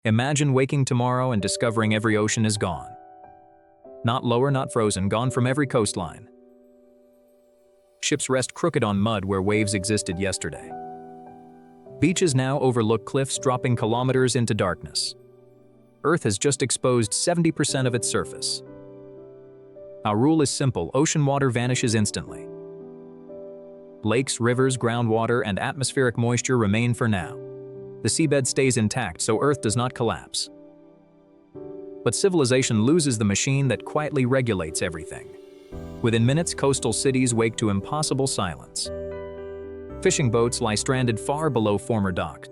Imagine waking tomorrow and discovering every ocean is gone. Not lower, not frozen, gone from every coastline. Ships rest crooked on mud where waves existed yesterday. Beaches now overlook cliffs dropping kilometers into darkness. Earth has just exposed 70% of its surface. Our rule is simple: ocean water vanishes instantly. Lakes, rivers, groundwater, and atmospheric moisture remain for now. The seabed stays intact so Earth does not collapse. But civilization loses the machine that quietly regulates everything. Within minutes, coastal cities wake to impossible silence. Fishing boats lie stranded far below former docks.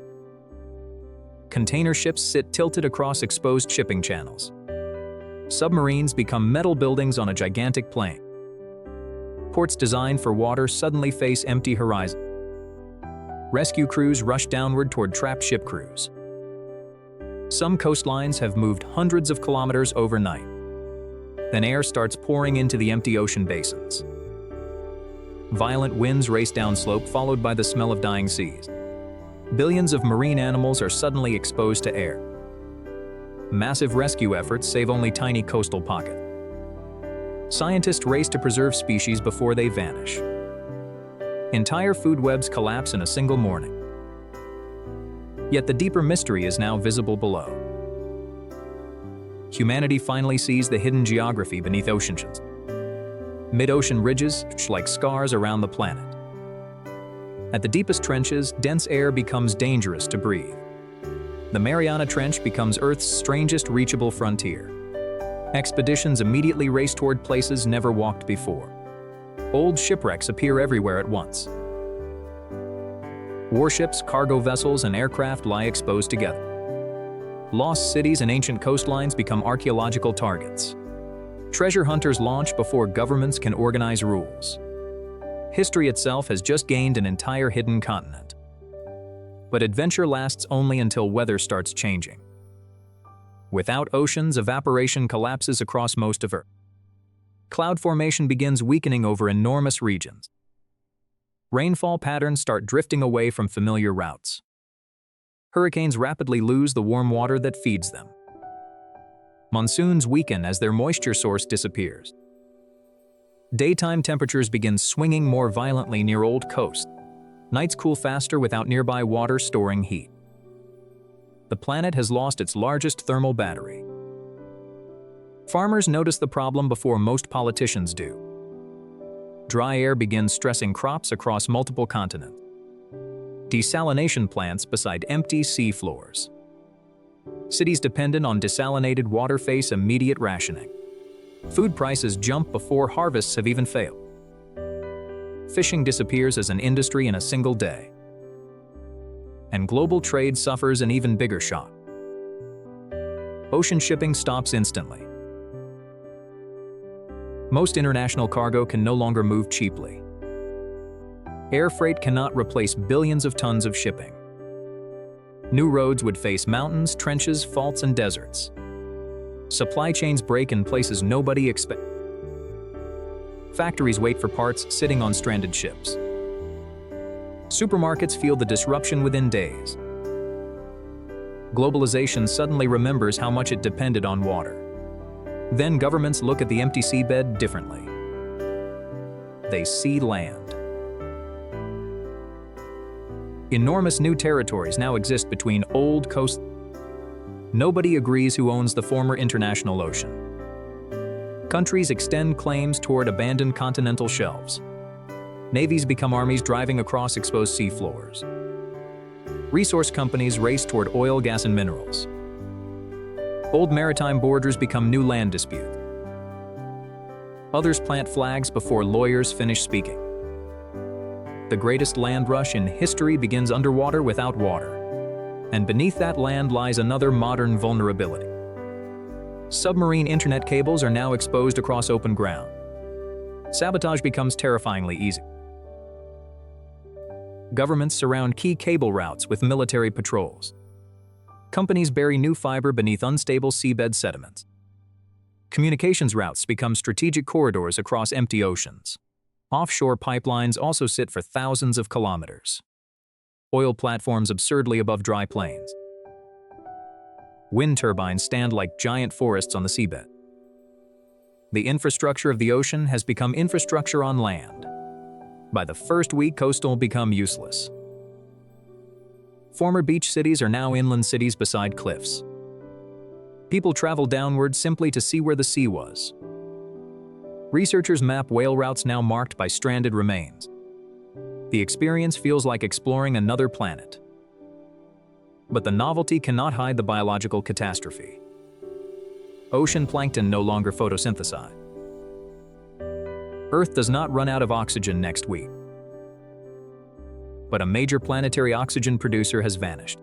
Container ships sit tilted across exposed shipping channels. Submarines become metal buildings on a gigantic plain. Ports designed for water suddenly face empty horizon. Rescue crews rush downward toward trapped ship crews. Some coastlines have moved hundreds of kilometers overnight. Then air starts pouring into the empty ocean basins. Violent winds race downslope, followed by the smell of dying seas. Billions of marine animals are suddenly exposed to air. Massive rescue efforts save only tiny coastal pockets. Scientists race to preserve species before they vanish. Entire food webs collapse in a single morning. Yet the deeper mystery is now visible below. Humanity finally sees the hidden geography beneath oceans. Mid-ocean ridges, like scars around the planet. At the deepest trenches, dense air becomes dangerous to breathe. The Mariana Trench becomes Earth's strangest reachable frontier. Expeditions immediately race toward places never walked before. Old shipwrecks appear everywhere at once. Warships, cargo vessels, and aircraft lie exposed together. Lost cities and ancient coastlines become archaeological targets. Treasure hunters launch before governments can organize rules. History itself has just gained an entire hidden continent. But adventure lasts only until weather starts changing. Without oceans, evaporation collapses across most of Earth. Cloud formation begins weakening over enormous regions. Rainfall patterns start drifting away from familiar routes. Hurricanes rapidly lose the warm water that feeds them. Monsoons weaken as their moisture source disappears. Daytime temperatures begin swinging more violently near old coasts. Nights cool faster without nearby water storing heat. The planet has lost its largest thermal battery. Farmers notice the problem before most politicians do. Dry air begins stressing crops across multiple continents. Desalination plants beside empty sea floors. Cities dependent on desalinated water face immediate rationing. Food prices jump before harvests have even failed. Fishing disappears as an industry in a single day. And global trade suffers an even bigger shock. Ocean shipping stops instantly. Most international cargo can no longer move cheaply. Air freight cannot replace billions of tons of shipping. New roads would face mountains, trenches, faults, and deserts. Supply chains break in places nobody expected. Factories wait for parts sitting on stranded ships. Supermarkets feel the disruption within days. Globalization suddenly remembers how much it depended on water. Then governments look at the empty seabed differently. They see land. Enormous new territories now exist between old coasts. Nobody agrees who owns the former international ocean. Countries extend claims toward abandoned continental shelves. Navies become armies driving across exposed seafloors. Resource companies race toward oil, gas, and minerals. Old maritime borders become new land disputes. Others plant flags before lawyers finish speaking. The greatest land rush in history begins underwater without water. And beneath that land lies another modern vulnerability. Submarine internet cables are now exposed across open ground. Sabotage becomes terrifyingly easy. Governments surround key cable routes with military patrols. Companies bury new fiber beneath unstable seabed sediments. Communications routes become strategic corridors across empty oceans. Offshore pipelines also sit for thousands of kilometers. Oil platforms absurdly above dry plains. Wind turbines stand like giant forests on the seabed. The infrastructure of the ocean has become infrastructure on land. By the first week, coastal become useless. Former beach cities are now inland cities beside cliffs. People travel downward simply to see where the sea was. Researchers map whale routes now marked by stranded remains. The experience feels like exploring another planet. But the novelty cannot hide the biological catastrophe. Ocean plankton no longer photosynthesize. Earth does not run out of oxygen next week. But a major planetary oxygen producer has vanished.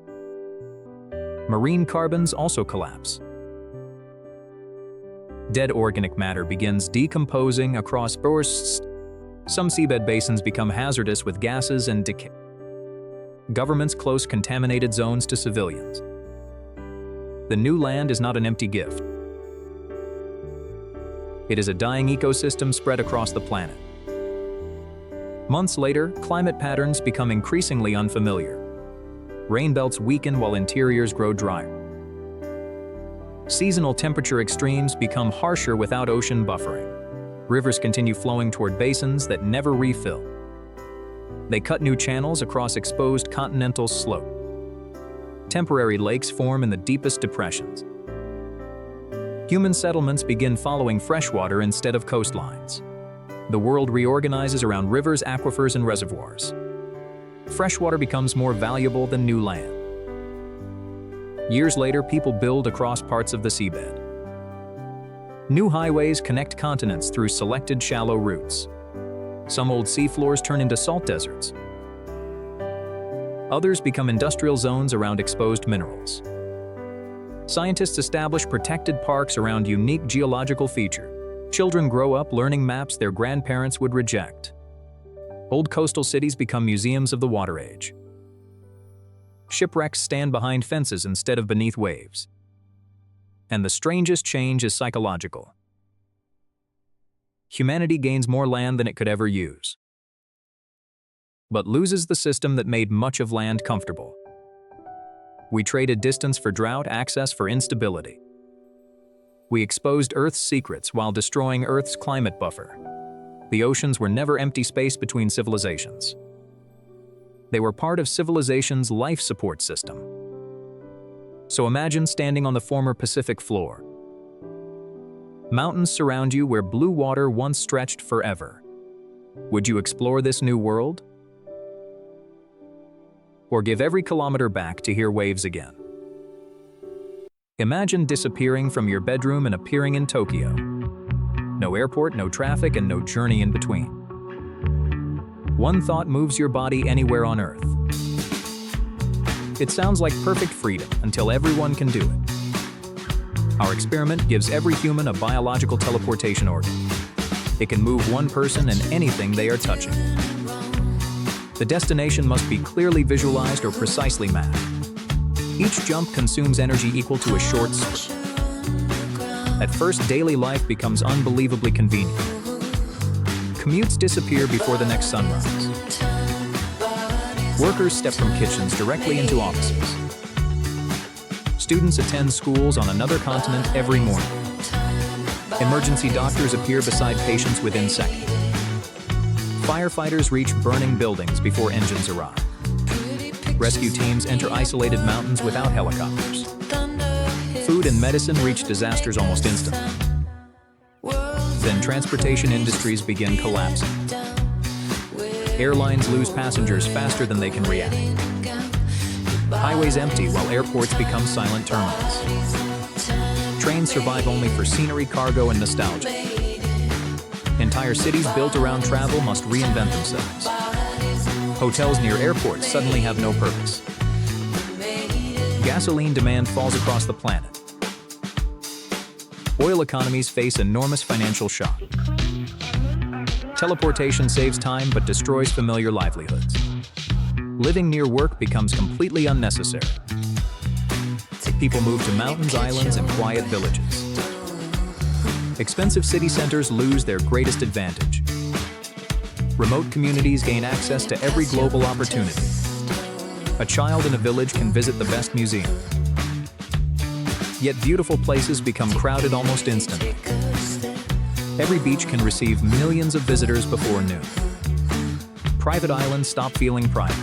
Marine carbons also collapse. Dead organic matter begins decomposing across forests. Some seabed basins become hazardous with gases and decay. Governments close contaminated zones to civilians. The new land is not an empty gift. It is a dying ecosystem spread across the planet. Months later, climate patterns become increasingly unfamiliar. Rain belts weaken while interiors grow drier. Seasonal temperature extremes become harsher without ocean buffering. Rivers continue flowing toward basins that never refill. They cut new channels across exposed continental slope. Temporary lakes form in the deepest depressions. Human settlements begin following freshwater instead of coastlines. The world reorganizes around rivers, aquifers, and reservoirs. Freshwater becomes more valuable than new land. Years later, people build across parts of the seabed. New highways connect continents through selected shallow routes. Some old seafloors turn into salt deserts. Others become industrial zones around exposed minerals. Scientists establish protected parks around unique geological features. Children grow up learning maps their grandparents would reject. Old coastal cities become museums of the water age. Shipwrecks stand behind fences instead of beneath waves. And the strangest change is psychological. Humanity gains more land than it could ever use, but loses the system that made much of land comfortable. We traded distance for drought, access for instability. We exposed Earth's secrets while destroying Earth's climate buffer. The oceans were never empty space between civilizations. They were part of civilization's life support system. So imagine standing on the former Pacific floor. Mountains surround you where blue water once stretched forever. Would you explore this new world? Or give every kilometer back to hear waves again? Imagine disappearing from your bedroom and appearing in Tokyo. No airport, no traffic, and no journey in between. One thought moves your body anywhere on Earth. It sounds like perfect freedom until everyone can do it. Our experiment gives every human a biological teleportation organ. It can move one person and anything they are touching. The destination must be clearly visualized or precisely mapped. Each jump consumes energy equal to a short sprint. At first, daily life becomes unbelievably convenient. Commutes disappear before the next sunrise. Workers step from kitchens directly into offices. Students attend schools on another continent every morning. Emergency doctors appear beside patients within seconds. Firefighters reach burning buildings before engines arrive. Rescue teams enter isolated mountains without helicopters. Food and medicine reach disasters almost instantly. Then transportation industries begin collapsing. Airlines lose passengers faster than they can react. Highways empty while airports become silent terminals. Trains survive only for scenery, cargo, and nostalgia. Entire cities built around travel must reinvent themselves. Hotels near airports suddenly have no purpose. Gasoline demand falls across the planet. Oil economies face enormous financial shock. Teleportation saves time but destroys familiar livelihoods. Living near work becomes completely unnecessary. People move to mountains, islands, and quiet villages. Expensive city centers lose their greatest advantage. Remote communities gain access to every global opportunity. A child in a village can visit the best museum. Yet beautiful places become crowded almost instantly. Every beach can receive millions of visitors before noon. Private islands stop feeling private.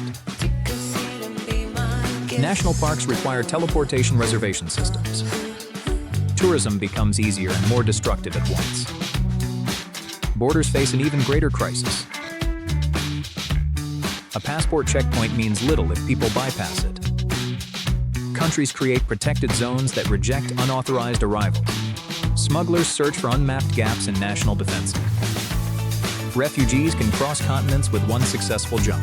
National parks require teleportation reservation systems. Tourism becomes easier and more destructive at once. Borders face an even greater crisis. A passport checkpoint means little if people bypass it. Countries create protected zones that reject unauthorized arrivals. Smugglers search for unmapped gaps in national defenses. Refugees can cross continents with one successful jump.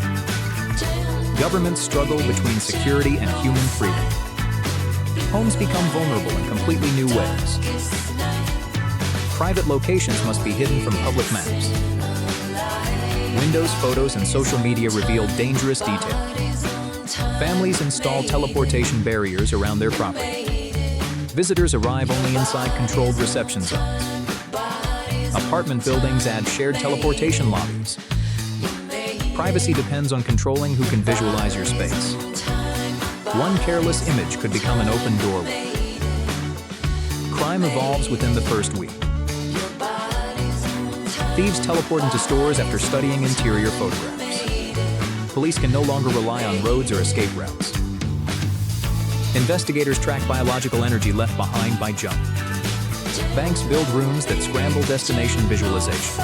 Governments struggle between security and human freedom. Homes become vulnerable in completely new ways. Private locations must be hidden from public maps. Windows, photos, and social media reveal dangerous details. Families install teleportation barriers around their property. Visitors arrive only inside controlled reception zones. Apartment buildings add shared teleportation lobbies. Privacy depends on controlling who can visualize your space. One careless image could become an open doorway. Crime evolves within the first week. Thieves teleport into stores after studying interior photographs. Police can no longer rely on roads or escape routes. Investigators track biological energy left behind by jump. Banks build rooms that scramble destination visualization.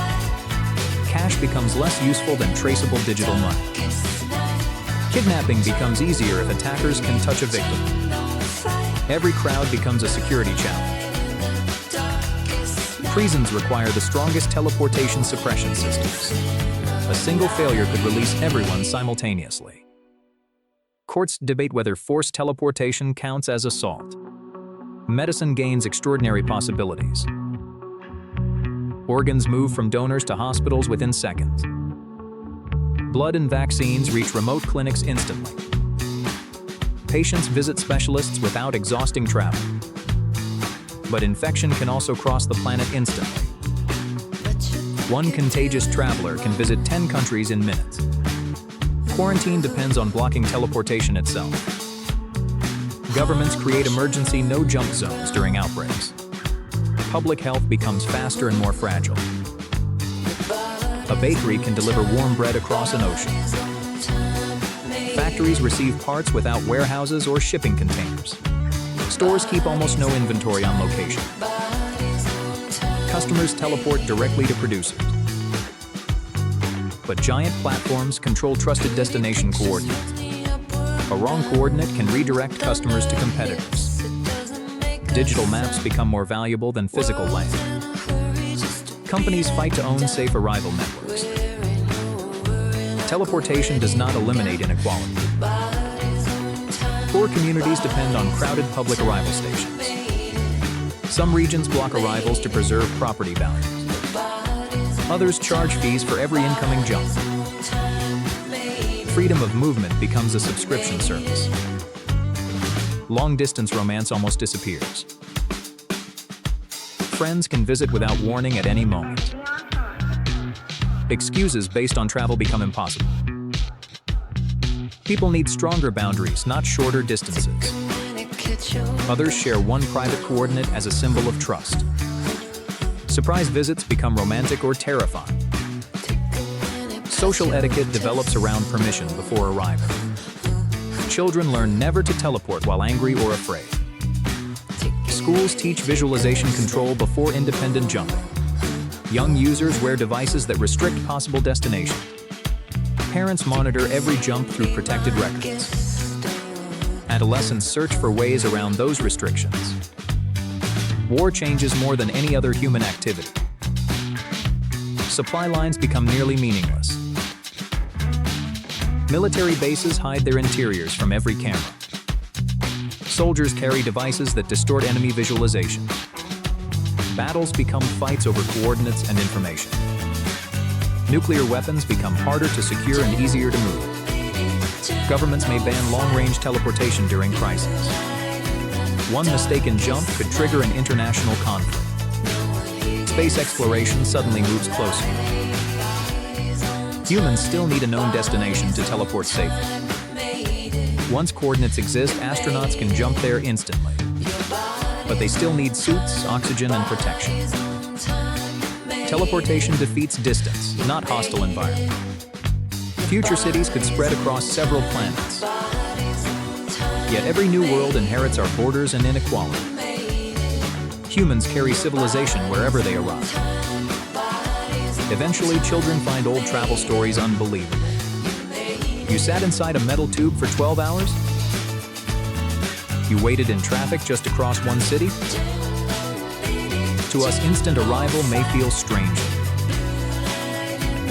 Cash becomes less useful than traceable digital money. Kidnapping becomes easier if attackers can touch a victim. Every crowd becomes a security challenge. Prisons require the strongest teleportation suppression systems. A single failure could release everyone simultaneously. Courts debate whether forced teleportation counts as assault. Medicine gains extraordinary possibilities. Organs move from donors to hospitals within seconds. Blood and vaccines reach remote clinics instantly. Patients visit specialists without exhausting travel. But infection can also cross the planet instantly. One contagious traveler can visit 10 countries in minutes. Quarantine depends on blocking teleportation itself. Governments create emergency no-jump zones during outbreaks. Public health becomes faster and more fragile. A bakery can deliver warm bread across an ocean. Factories receive parts without warehouses or shipping containers. Stores keep almost no inventory on location. Customers teleport directly to producers. But giant platforms control trusted destination coordinates. A wrong coordinate can redirect customers to competitors. Digital maps become more valuable than physical land. Companies fight to own safe arrival networks. Teleportation does not eliminate inequality. Poor communities depend on crowded public arrival stations. Some regions block arrivals to preserve property values. Others charge fees for every incoming jump. Freedom of movement becomes a subscription service. Long-distance romance almost disappears. Friends can visit without warning at any moment. Excuses based on travel become impossible. People need stronger boundaries, not shorter distances. Others share one private coordinate as a symbol of trust. Surprise visits become romantic or terrifying. Social etiquette develops around permission before arrival. Children learn never to teleport while angry or afraid. Schools teach visualization control before independent jumping. Young users wear devices that restrict possible destinations. Parents monitor every jump through protected records. Adolescents search for ways around those restrictions. War changes more than any other human activity. Supply lines become nearly meaningless. Military bases hide their interiors from every camera. Soldiers carry devices that distort enemy visualization. Battles become fights over coordinates and information. Nuclear weapons become harder to secure and easier to move. Governments may ban long-range teleportation during crises. One mistaken jump could trigger an international conflict. Space exploration suddenly moves closer. Humans still need a known destination to teleport safely. Once coordinates exist, astronauts can jump there instantly. But they still need suits, oxygen, and protection. Teleportation defeats distance, not hostile environment. Future cities could spread across several planets. Yet every new world inherits our borders and inequality. Humans carry civilization wherever they arrive. Eventually, children find old travel stories unbelievable. You sat inside a metal tube for 12 hours? You waited in traffic just to cross one city? To us, instant arrival may feel strange.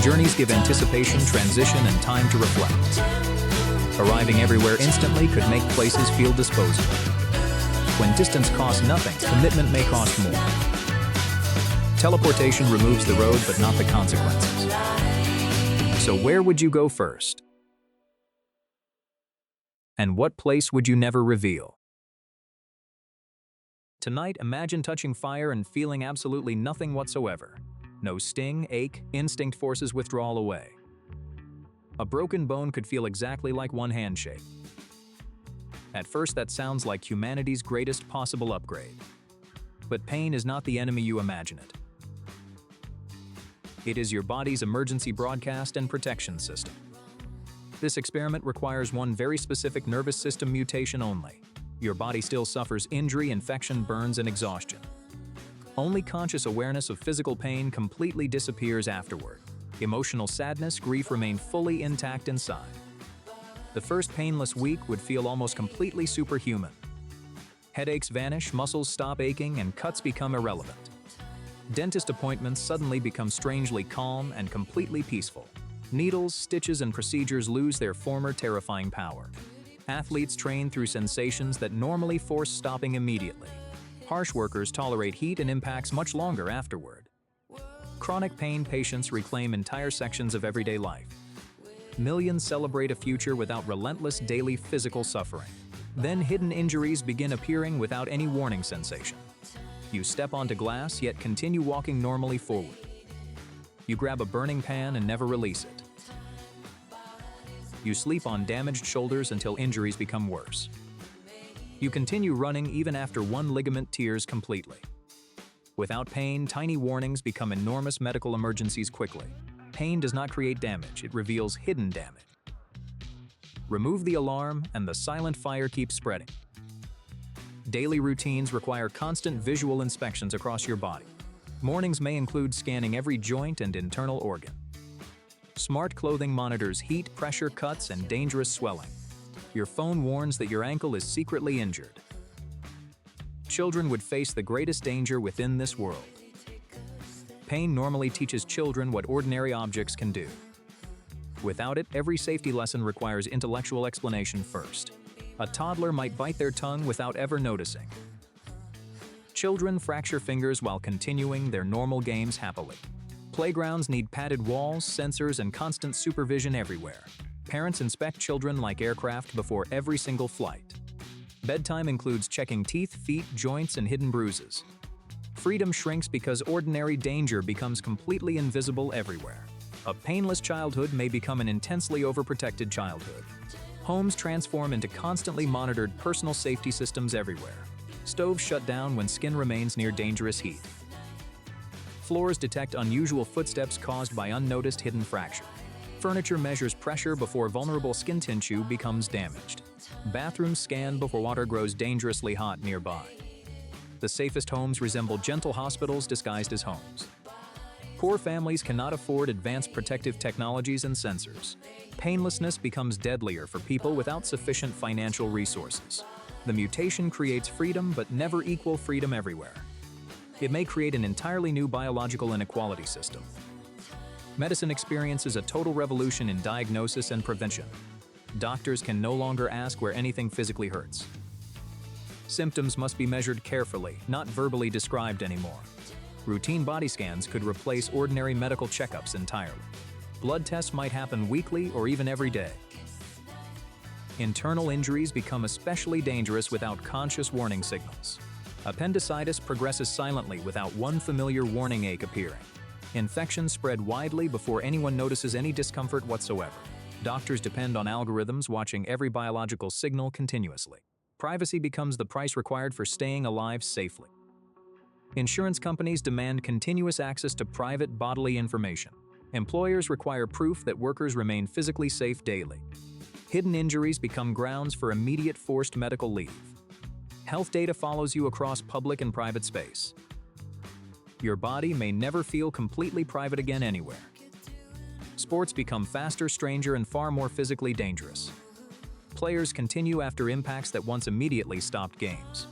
Journeys give anticipation, transition, and time to reflect. Arriving everywhere instantly could make places feel disposable. When distance costs nothing, commitment may cost more. Teleportation removes the road, but not the consequences. So where would you go first? And what place would you never reveal? Tonight, imagine touching fire and feeling absolutely nothing whatsoever. No sting, ache, instinct forces withdrawal away. A broken bone could feel exactly like one handshake. At first, that sounds like humanity's greatest possible upgrade. But pain is not the enemy you imagine it. It is your body's emergency broadcast and protection system. This experiment requires one very specific nervous system mutation only. Your body still suffers injury, infection, burns, and exhaustion. Only conscious awareness of physical pain completely disappears afterward. Emotional sadness, grief remain fully intact inside. The first painless week would feel almost completely superhuman. Headaches vanish, muscles stop aching, and cuts become irrelevant. Dentist appointments suddenly become strangely calm and completely peaceful. Needles, stitches, and procedures lose their former terrifying power. Athletes train through sensations that normally force stopping immediately. Harsh workers tolerate heat and impacts much longer afterward. Chronic pain patients reclaim entire sections of everyday life. Millions celebrate a future without relentless daily physical suffering. Then hidden injuries begin appearing without any warning sensation. You step onto glass, yet continue walking normally forward. You grab a burning pan and never release it. You sleep on damaged shoulders until injuries become worse. You continue running even after one ligament tears completely. Without pain, tiny warnings become enormous medical emergencies quickly. Pain does not create damage, it reveals hidden damage. Remove the alarm, and the silent fire keeps spreading. Daily routines require constant visual inspections across your body. Mornings may include scanning every joint and internal organ. Smart clothing monitors heat, pressure, cuts, and dangerous swelling. Your phone warns that your ankle is secretly injured. Children would face the greatest danger within this world. Pain normally teaches children what ordinary objects can do. Without it, every safety lesson requires intellectual explanation first. A toddler might bite their tongue without ever noticing. Children fracture fingers while continuing their normal games happily. Playgrounds need padded walls, sensors, and constant supervision everywhere. Parents inspect children like aircraft before every single flight. Bedtime includes checking teeth, feet, joints, and hidden bruises. Freedom shrinks because ordinary danger becomes completely invisible everywhere. A painless childhood may become an intensely overprotected childhood. Homes transform into constantly monitored personal safety systems everywhere. Stoves shut down when skin remains near dangerous heat. Floors detect unusual footsteps caused by unnoticed hidden fracture. Furniture measures pressure before vulnerable skin tissue becomes damaged. Bathrooms scan before water grows dangerously hot nearby. The safest homes resemble gentle hospitals disguised as homes. Poor families cannot afford advanced protective technologies and sensors. Painlessness becomes deadlier for people without sufficient financial resources. The mutation creates freedom, but never equal freedom everywhere. It may create an entirely new biological inequality system. Medicine experiences a total revolution in diagnosis and prevention. Doctors can no longer ask where anything physically hurts. Symptoms must be measured carefully, not verbally described anymore. Routine body scans could replace ordinary medical checkups entirely. Blood tests might happen weekly or even every day. Internal injuries become especially dangerous without conscious warning signals. Appendicitis progresses silently without one familiar warning ache appearing. Infections spread widely before anyone notices any discomfort whatsoever. Doctors depend on algorithms watching every biological signal continuously. Privacy becomes the price required for staying alive safely. Insurance companies demand continuous access to private bodily information. Employers require proof that workers remain physically safe daily. Hidden injuries become grounds for immediate forced medical leave. Health data follows you across public and private space. Your body may never feel completely private again anywhere. Sports become faster, stranger, and far more physically dangerous. Players continue after impacts that once immediately stopped games.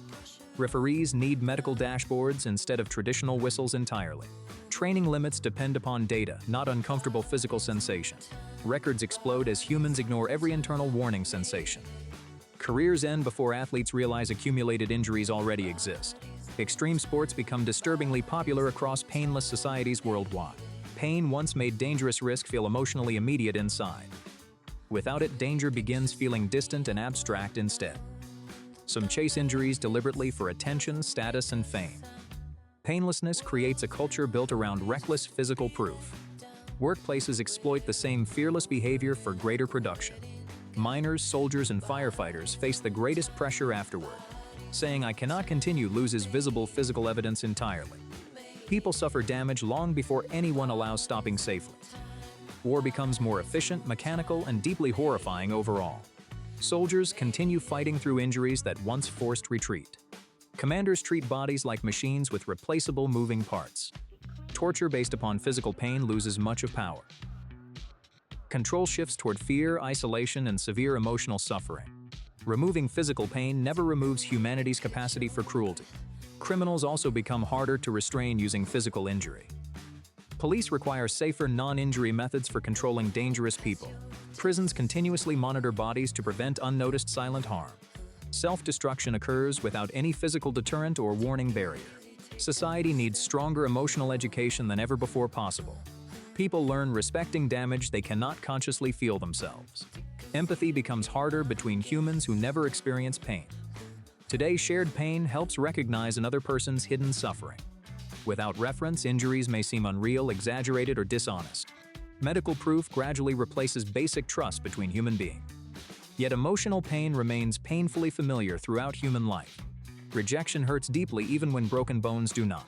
Referees need medical dashboards instead of traditional whistles entirely. Training limits depend upon data, not uncomfortable physical sensation. Records explode as humans ignore every internal warning sensation. Careers end before athletes realize accumulated injuries already exist. Extreme sports become disturbingly popular across painless societies worldwide. Pain once made dangerous risk feel emotionally immediate inside. Without it, danger begins feeling distant and abstract instead. Some chase injuries deliberately for attention, status, and fame. Painlessness creates a culture built around reckless physical proof. Workplaces exploit the same fearless behavior for greater production. Miners, soldiers, and firefighters face the greatest pressure afterward. Saying "I cannot continue" loses visible physical evidence entirely. People suffer damage long before anyone allows stopping safely. War becomes more efficient, mechanical, and deeply horrifying overall. Soldiers continue fighting through injuries that once forced retreat. Commanders treat bodies like machines with replaceable moving parts. Torture based upon physical pain loses much of power. Control shifts toward fear, isolation, and severe emotional suffering. Removing physical pain never removes humanity's capacity for cruelty. Criminals also become harder to restrain using physical injury. Police require safer, non-injury methods for controlling dangerous people. Prisons continuously monitor bodies to prevent unnoticed silent harm. Self-destruction occurs without any physical deterrent or warning barrier. Society needs stronger emotional education than ever before possible. People learn respecting damage they cannot consciously feel themselves. Empathy becomes harder between humans who never experience pain. Today, shared pain helps recognize another person's hidden suffering. Without reference, injuries may seem unreal, exaggerated, or dishonest. Medical proof gradually replaces basic trust between human beings. Yet emotional pain remains painfully familiar throughout human life. Rejection hurts deeply even when broken bones do not.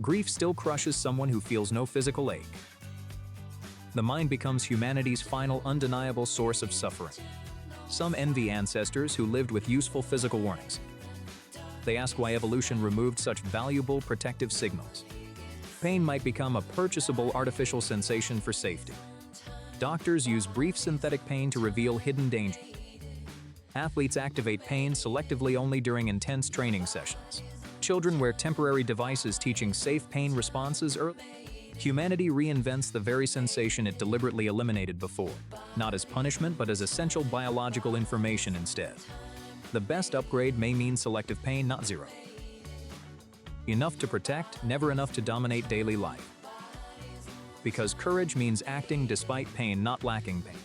Grief still crushes someone who feels no physical ache. The mind becomes humanity's final, undeniable source of suffering. Some envy ancestors who lived with useful physical warnings. They ask why evolution removed such valuable protective signals. Pain might become a purchasable artificial sensation for safety. Doctors use brief synthetic pain to reveal hidden danger. Athletes activate pain selectively only during intense training sessions. Children wear temporary devices teaching safe pain responses early. Humanity reinvents the very sensation it deliberately eliminated before, not as punishment but as essential biological information instead. The best upgrade may mean selective pain, not zero. Enough to protect, never enough to dominate daily life. Because courage means acting despite pain, not lacking pain.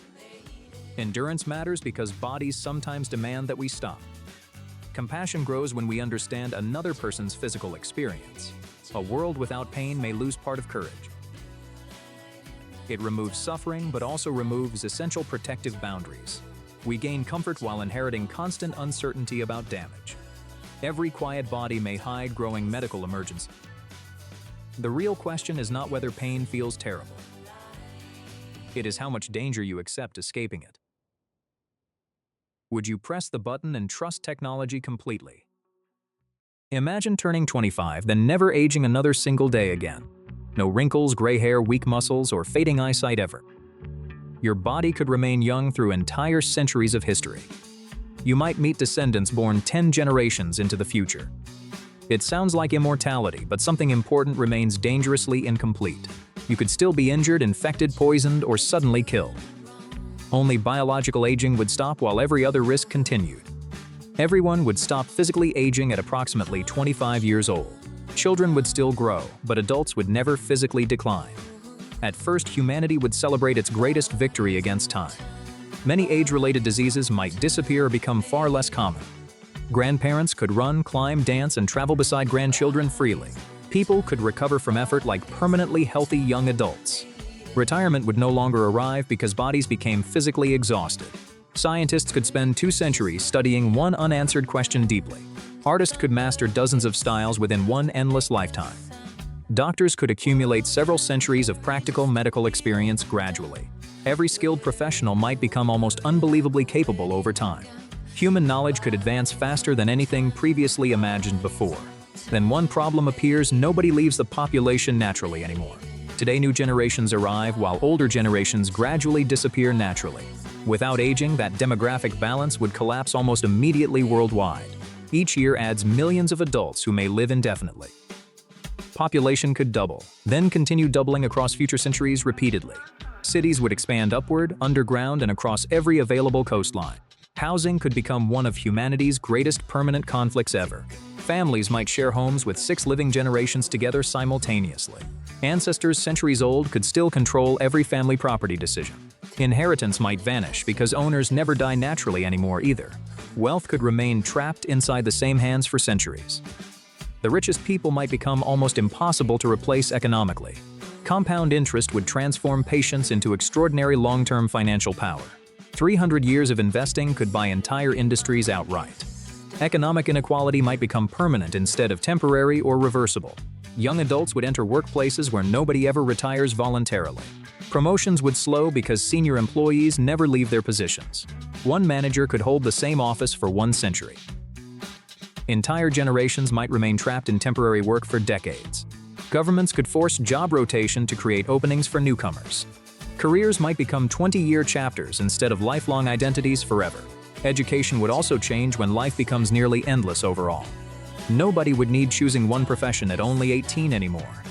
Endurance matters because bodies sometimes demand that we stop. Compassion grows when we understand another person's physical experience. A world without pain may lose part of courage. It removes suffering, but also removes essential protective boundaries. We gain comfort while inheriting constant uncertainty about damage. Every quiet body may hide growing medical emergency. The real question is not whether pain feels terrible. It is how much danger you accept escaping it. Would you press the button and trust technology completely? Imagine turning 25, then never aging another single day again. No wrinkles, gray hair, weak muscles, or fading eyesight ever. Your body could remain young through entire centuries of history. You might meet descendants born 10 generations into the future. It sounds like immortality, but something important remains dangerously incomplete. You could still be injured, infected, poisoned, or suddenly killed. Only biological aging would stop while every other risk continued. Everyone would stop physically aging at approximately 25 years old. Children would still grow, but adults would never physically decline. At first, humanity would celebrate its greatest victory against time. Many age-related diseases might disappear or become far less common. Grandparents could run, climb, dance, and travel beside grandchildren freely. People could recover from effort like permanently healthy young adults. Retirement would no longer arrive because bodies became physically exhausted. Scientists could spend 2 centuries studying one unanswered question deeply. Artists could master dozens of styles within one endless lifetime. Doctors could accumulate several centuries of practical medical experience gradually. Every skilled professional might become almost unbelievably capable over time. Human knowledge could advance faster than anything previously imagined before. Then one problem appears: nobody leaves the population naturally anymore. Today, new generations arrive while older generations gradually disappear naturally. Without aging, that demographic balance would collapse almost immediately worldwide. Each year adds millions of adults who may live indefinitely. Population could double, then continue doubling across future centuries repeatedly. Cities would expand upward, underground, and across every available coastline. Housing could become one of humanity's greatest permanent conflicts ever. Families might share homes with 6 living generations together simultaneously. Ancestors centuries old could still control every family property decision. Inheritance might vanish because owners never die naturally anymore either. Wealth could remain trapped inside the same hands for centuries. The richest people might become almost impossible to replace economically. Compound interest would transform patience into extraordinary long-term financial power. 300 years of investing could buy entire industries outright. Economic inequality might become permanent instead of temporary or reversible. Young adults would enter workplaces where nobody ever retires voluntarily. Promotions would slow because senior employees never leave their positions. One manager could hold the same office for 1 century. Entire generations might remain trapped in temporary work for decades. Governments could force job rotation to create openings for newcomers. Careers might become 20-year chapters instead of lifelong identities forever. Education would also change when life becomes nearly endless overall. Nobody would need choosing one profession at only 18 anymore.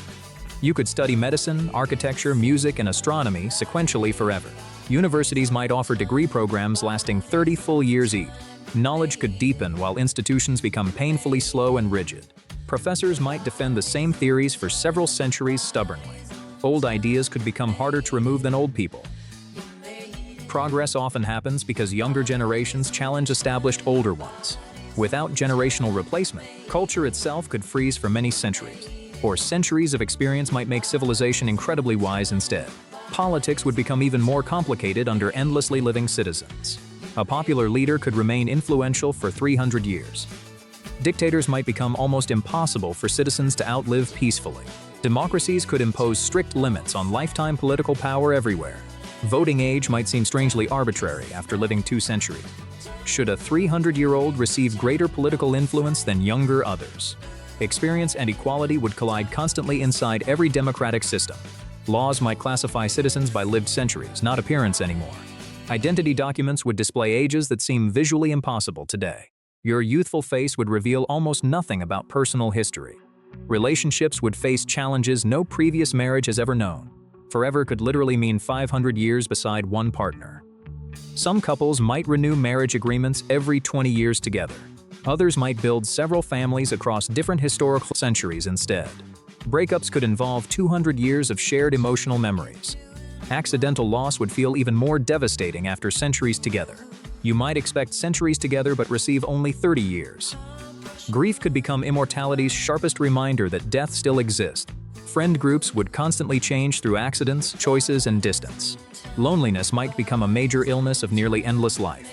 You could study medicine, architecture, music, and astronomy sequentially forever. Universities might offer degree programs lasting 30 full years each. Knowledge could deepen while institutions become painfully slow and rigid. Professors might defend the same theories for several centuries stubbornly. Old ideas could become harder to remove than old people. Progress often happens because younger generations challenge established older ones. Without generational replacement, culture itself could freeze for many centuries. Or centuries of experience might make civilization incredibly wise instead. Politics would become even more complicated under endlessly living citizens. A popular leader could remain influential for 300 years. Dictators might become almost impossible for citizens to outlive peacefully. Democracies could impose strict limits on lifetime political power everywhere. Voting age might seem strangely arbitrary after living 2 centuries. Should a 300-year-old receive greater political influence than younger others? Experience and equality would collide constantly inside every democratic system. Laws might classify citizens by lived centuries, not appearance anymore. Identity documents would display ages that seem visually impossible today. Your youthful face would reveal almost nothing about personal history. Relationships would face challenges no previous marriage has ever known. Forever could literally mean 500 years beside one partner. Some couples might renew marriage agreements every 20 years together. Others might build several families across different historical centuries instead. Breakups could involve 200 years of shared emotional memories. Accidental loss would feel even more devastating after centuries together. You might expect centuries together but receive only 30 years. Grief could become immortality's sharpest reminder that death still exists. Friend groups would constantly change through accidents, choices, and distance. Loneliness might become a major illness of nearly endless life.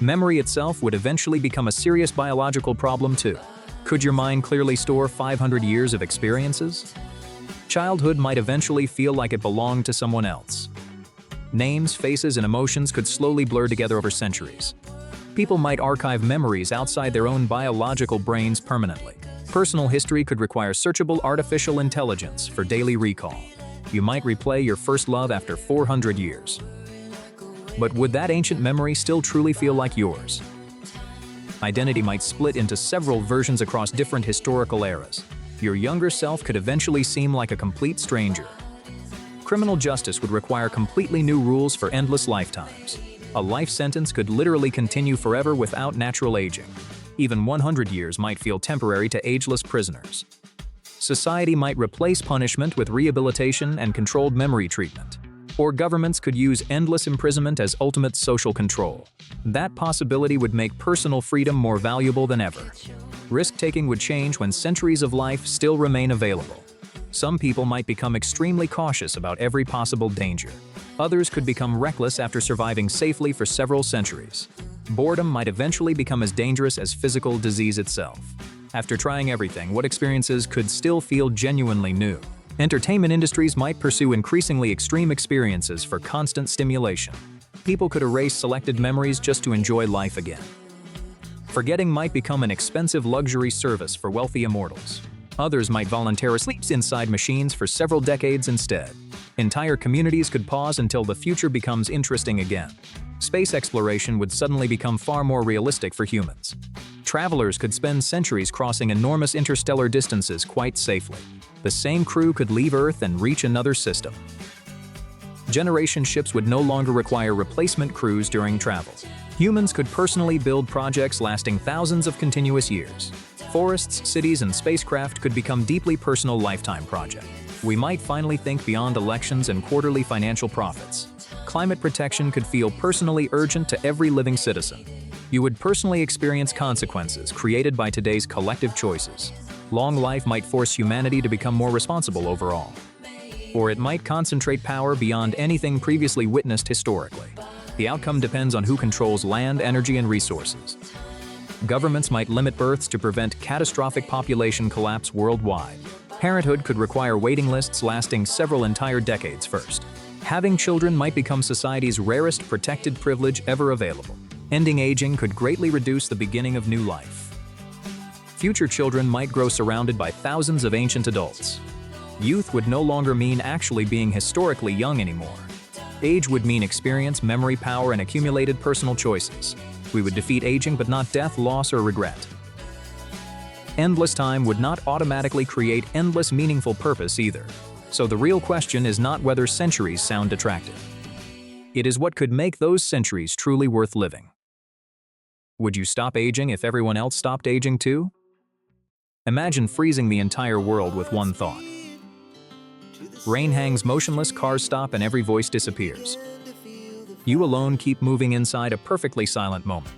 Memory itself would eventually become a serious biological problem too. Could your mind clearly store 500 years of experiences? Childhood might eventually feel like it belonged to someone else. Names, faces, and emotions could slowly blur together over centuries. People might archive memories outside their own biological brains permanently. Personal history could require searchable artificial intelligence for daily recall. You might replay your first love after 400 years. But would that ancient memory still truly feel like yours? Identity might split into several versions across different historical eras. Your younger self could eventually seem like a complete stranger. Criminal justice would require completely new rules for endless lifetimes. A life sentence could literally continue forever without natural aging. Even 100 years might feel temporary to ageless prisoners. Society might replace punishment with rehabilitation and controlled memory treatment. Or governments could use endless imprisonment as ultimate social control. That possibility would make personal freedom more valuable than ever. Risk-taking would change when centuries of life still remain available. Some people might become extremely cautious about every possible danger. Others could become reckless after surviving safely for several centuries. Boredom might eventually become as dangerous as physical disease itself. After trying everything, what experiences could still feel genuinely new? Entertainment industries might pursue increasingly extreme experiences for constant stimulation. People could erase selected memories just to enjoy life again. Forgetting might become an expensive luxury service for wealthy immortals. Others might voluntarily sleep inside machines for several decades instead. Entire communities could pause until the future becomes interesting again. Space exploration would suddenly become far more realistic for humans. Travelers could spend centuries crossing enormous interstellar distances quite safely. The same crew could leave Earth and reach another system. Generation ships would no longer require replacement crews during travel. Humans could personally build projects lasting thousands of continuous years. Forests, cities, and spacecraft could become deeply personal lifetime projects. We might finally think beyond elections and quarterly financial profits. Climate protection could feel personally urgent to every living citizen. You would personally experience consequences created by today's collective choices. Long life might force humanity to become more responsible overall. Or it might concentrate power beyond anything previously witnessed historically. The outcome depends on who controls land, energy, and resources. Governments might limit births to prevent catastrophic population collapse worldwide. Parenthood could require waiting lists lasting several entire decades first. Having children might become society's rarest protected privilege ever available. Ending aging could greatly reduce the beginning of new life. Future children might grow surrounded by thousands of ancient adults. Youth would no longer mean actually being historically young anymore. Age would mean experience, memory, power, and accumulated personal choices. We would defeat aging but not death, loss, or regret. Endless time would not automatically create endless meaningful purpose either. So the real question is not whether centuries sound attractive. It is what could make those centuries truly worth living. Would you stop aging if everyone else stopped aging too? Imagine freezing the entire world with one thought. Rain hangs motionless, cars stop, and every voice disappears. You alone keep moving inside a perfectly silent moment.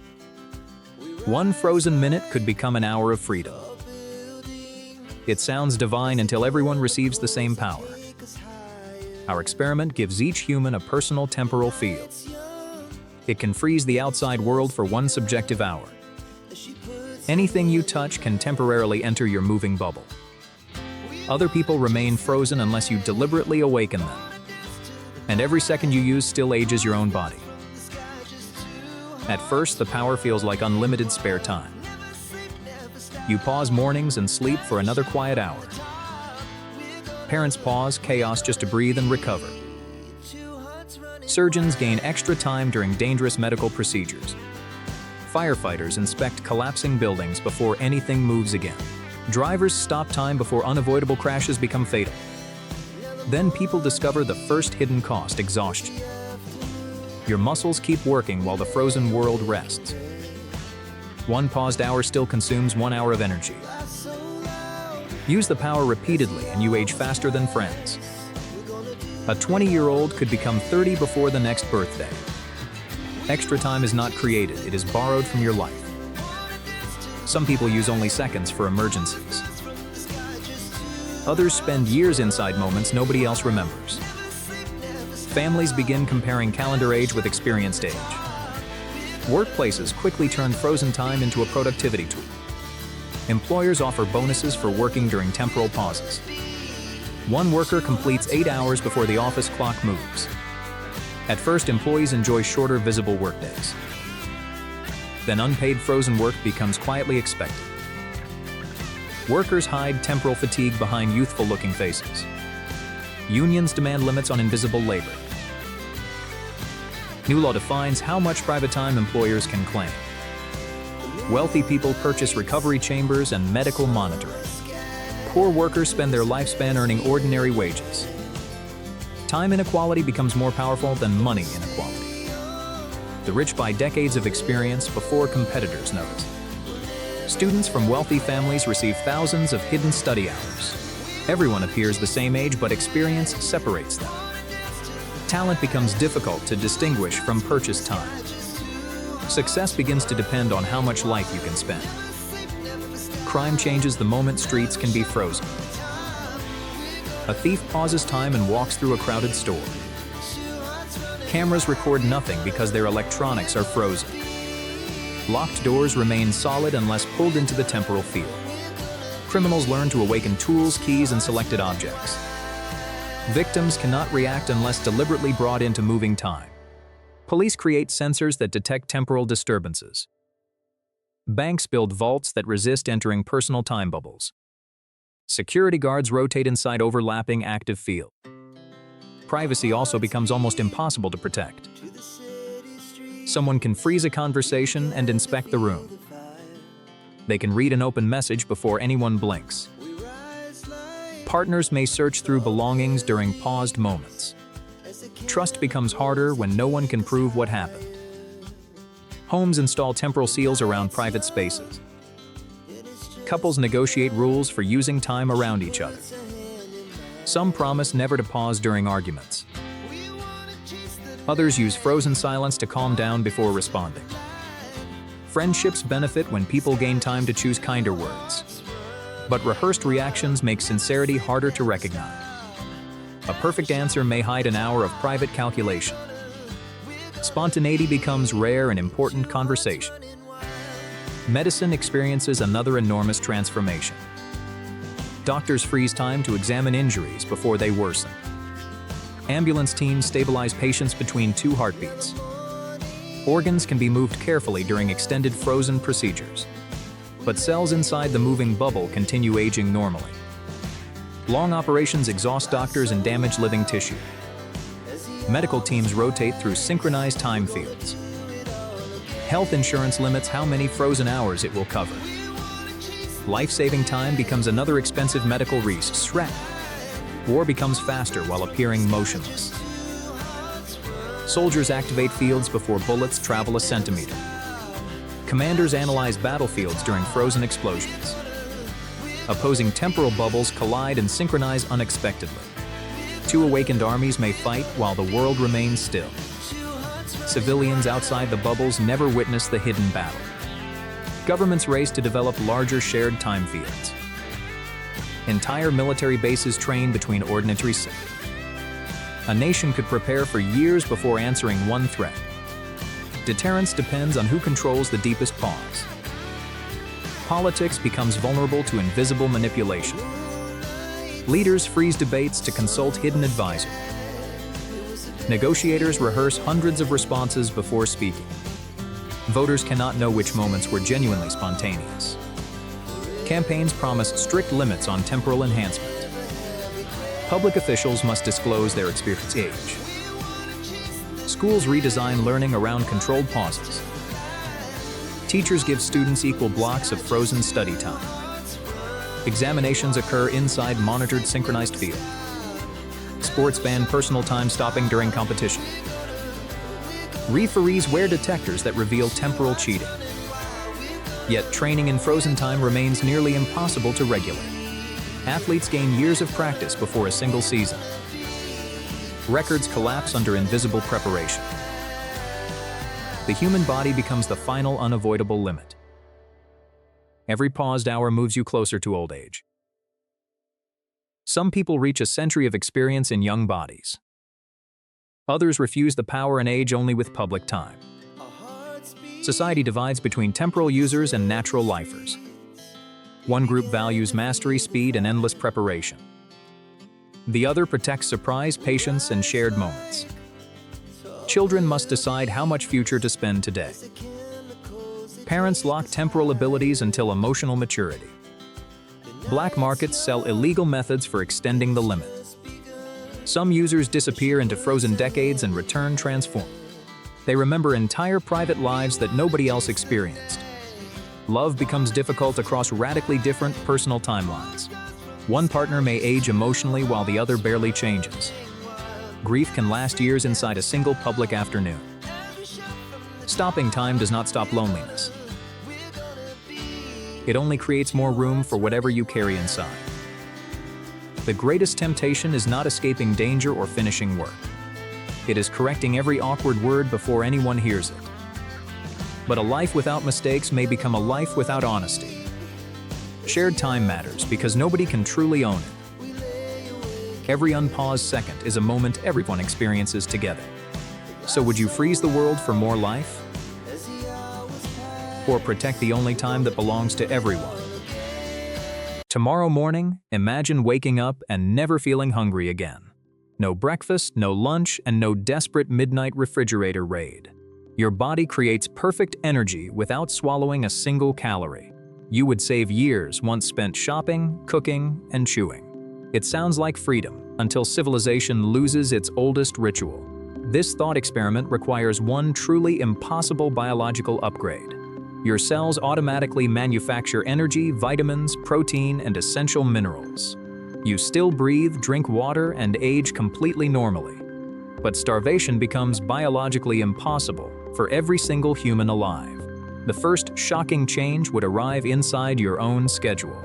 One frozen minute could become an hour of freedom. It sounds divine until everyone receives the same power. Our experiment gives each human a personal temporal field. It can freeze the outside world for one subjective hour. Anything you touch can temporarily enter your moving bubble. Other people remain frozen unless you deliberately awaken them. And every second you use still ages your own body. At first, the power feels like unlimited spare time. You pause mornings and sleep for another quiet hour. Parents pause chaos just to breathe and recover. Surgeons gain extra time during dangerous medical procedures. Firefighters inspect collapsing buildings before anything moves again. Drivers stop time before unavoidable crashes become fatal. Then people discover the first hidden cost: exhaustion. Your muscles keep working while the frozen world rests. One paused hour still consumes 1 hour of energy. Use the power repeatedly and you age faster than friends. A 20-year-old could become 30 before the next birthday. Extra time is not created, it is borrowed from your life. Some people use only seconds for emergencies. Others spend years inside moments nobody else remembers. Families begin comparing calendar age with experienced age. Workplaces quickly turn frozen time into a productivity tool. Employers offer bonuses for working during temporal pauses. One worker completes 8 hours before the office clock moves. At first, employees enjoy shorter, visible workdays. Then unpaid frozen work becomes quietly expected. Workers hide temporal fatigue behind youthful-looking faces. Unions demand limits on invisible labor. New law defines how much private time employers can claim. Wealthy people purchase recovery chambers and medical monitoring. Poor workers spend their lifespan earning ordinary wages. Time inequality becomes more powerful than money inequality. The rich buy decades of experience before competitors know it. Students from wealthy families receive thousands of hidden study hours. Everyone appears the same age, but experience separates them. Talent becomes difficult to distinguish from purchased time. Success begins to depend on how much life you can spend. Crime changes the moment streets can be frozen. A thief pauses time and walks through a crowded store. Cameras record nothing because their electronics are frozen. Locked doors remain solid unless pulled into the temporal field. Criminals learn to awaken tools, keys, and selected objects. Victims cannot react unless deliberately brought into moving time. Police create sensors that detect temporal disturbances. Banks build vaults that resist entering personal time bubbles. Security guards rotate inside overlapping active fields. Privacy also becomes almost impossible to protect. Someone can freeze a conversation and inspect the room. They can read an open message before anyone blinks. Partners may search through belongings during paused moments. Trust becomes harder when no one can prove what happened. Homes install temporal seals around private spaces. Couples negotiate rules for using time around each other. Some promise never to pause during arguments. Others use frozen silence to calm down before responding. Friendships benefit when people gain time to choose kinder words. But rehearsed reactions make sincerity harder to recognize. A perfect answer may hide an hour of private calculation. Spontaneity becomes rare in important conversation. Medicine experiences another enormous transformation. Doctors freeze time to examine injuries before they worsen. Ambulance teams stabilize patients between 2 heartbeats. Organs can be moved carefully during extended frozen procedures. But cells inside the moving bubble continue aging normally. Long operations exhaust doctors and damage living tissue. Medical teams rotate through synchronized time fields. Health insurance limits how many frozen hours it will cover. Life-saving time becomes another expensive medical risk. War becomes faster while appearing motionless. Soldiers activate fields before bullets travel a centimeter. Commanders analyze battlefields during frozen explosions. Opposing temporal bubbles collide and synchronize unexpectedly. 2 awakened armies may fight while the world remains still. Civilians outside the bubbles never witness the hidden battle. Governments race to develop larger shared time fields. Entire military bases train between ordinary cities. A nation could prepare for years before answering one threat. Deterrence depends on who controls the deepest pause. Politics becomes vulnerable to invisible manipulation. Leaders freeze debates to consult hidden advisors. Negotiators rehearse hundreds of responses before speaking. Voters cannot know which moments were genuinely spontaneous. Campaigns promise strict limits on temporal enhancement. Public officials must disclose their experience age. Schools redesign learning around controlled pauses. Teachers give students equal blocks of frozen study time. Examinations occur inside monitored synchronized field. Sports ban personal time stopping during competition. Referees wear detectors that reveal temporal cheating. Yet training in frozen time remains nearly impossible to regulate. Athletes gain years of practice before a single season. Records collapse under invisible preparation. The human body becomes the final unavoidable limit. Every paused hour moves you closer to old age. Some people reach a century of experience in young bodies. Others refuse the power and age only with public time. Society divides between temporal users and natural lifers. One group values mastery, speed, and endless preparation. The other protects surprise, patience, and shared moments. Children must decide how much future to spend today. Parents lock temporal abilities until emotional maturity. Black markets sell illegal methods for extending the limit. Some users disappear into frozen decades and return transformed. They remember entire private lives that nobody else experienced. Love becomes difficult across radically different personal timelines. One partner may age emotionally while the other barely changes. Grief can last years inside a single public afternoon. Stopping time does not stop loneliness. It only creates more room for whatever you carry inside. The greatest temptation is not escaping danger or finishing work. It is correcting every awkward word before anyone hears it. But a life without mistakes may become a life without honesty. Shared time matters because nobody can truly own it. Every unpaused second is a moment everyone experiences together. So would you freeze the world for more life? Or protect the only time that belongs to everyone? Tomorrow morning, imagine waking up and never feeling hungry again. No breakfast, no lunch, and no desperate midnight refrigerator raid. Your body creates perfect energy without swallowing a single calorie. You would save years once spent shopping, cooking, and chewing. It sounds like freedom until civilization loses its oldest ritual. This thought experiment requires one truly impossible biological upgrade. Your cells automatically manufacture energy, vitamins, protein, and essential minerals. You still breathe, drink water, and age completely normally. But starvation becomes biologically impossible for every single human alive. The first shocking change would arrive inside your own schedule.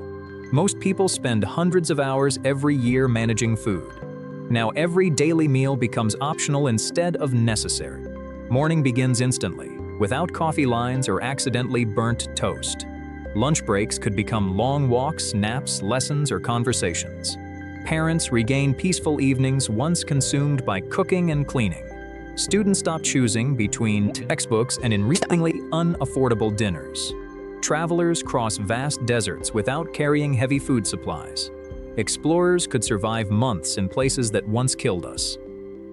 Most people spend hundreds of hours every year managing food. Now every daily meal becomes optional instead of necessary. Morning begins instantly, without coffee lines or accidentally burnt toast. Lunch breaks could become long walks, naps, lessons, or conversations. Parents regain peaceful evenings once consumed by cooking and cleaning. Students stop choosing between textbooks and increasingly unaffordable dinners. Travelers cross vast deserts without carrying heavy food supplies. Explorers could survive months in places that once killed us.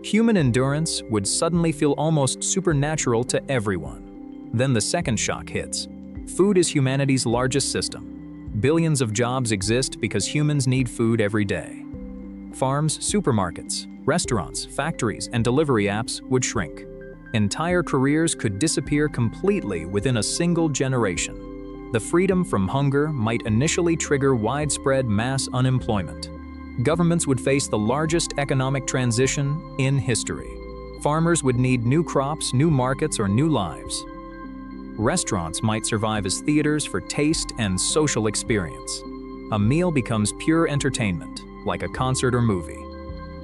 Human endurance would suddenly feel almost supernatural to everyone. Then the second shock hits. Food is humanity's largest system. Billions of jobs exist because humans need food every day. Farms, supermarkets, restaurants, factories, and delivery apps would shrink. Entire careers could disappear completely within a single generation. The freedom from hunger might initially trigger widespread mass unemployment. Governments would face the largest economic transition in history. Farmers would need new crops, new markets, or new lives. Restaurants might survive as theaters for taste and social experience. A meal becomes pure entertainment, like a concert or movie.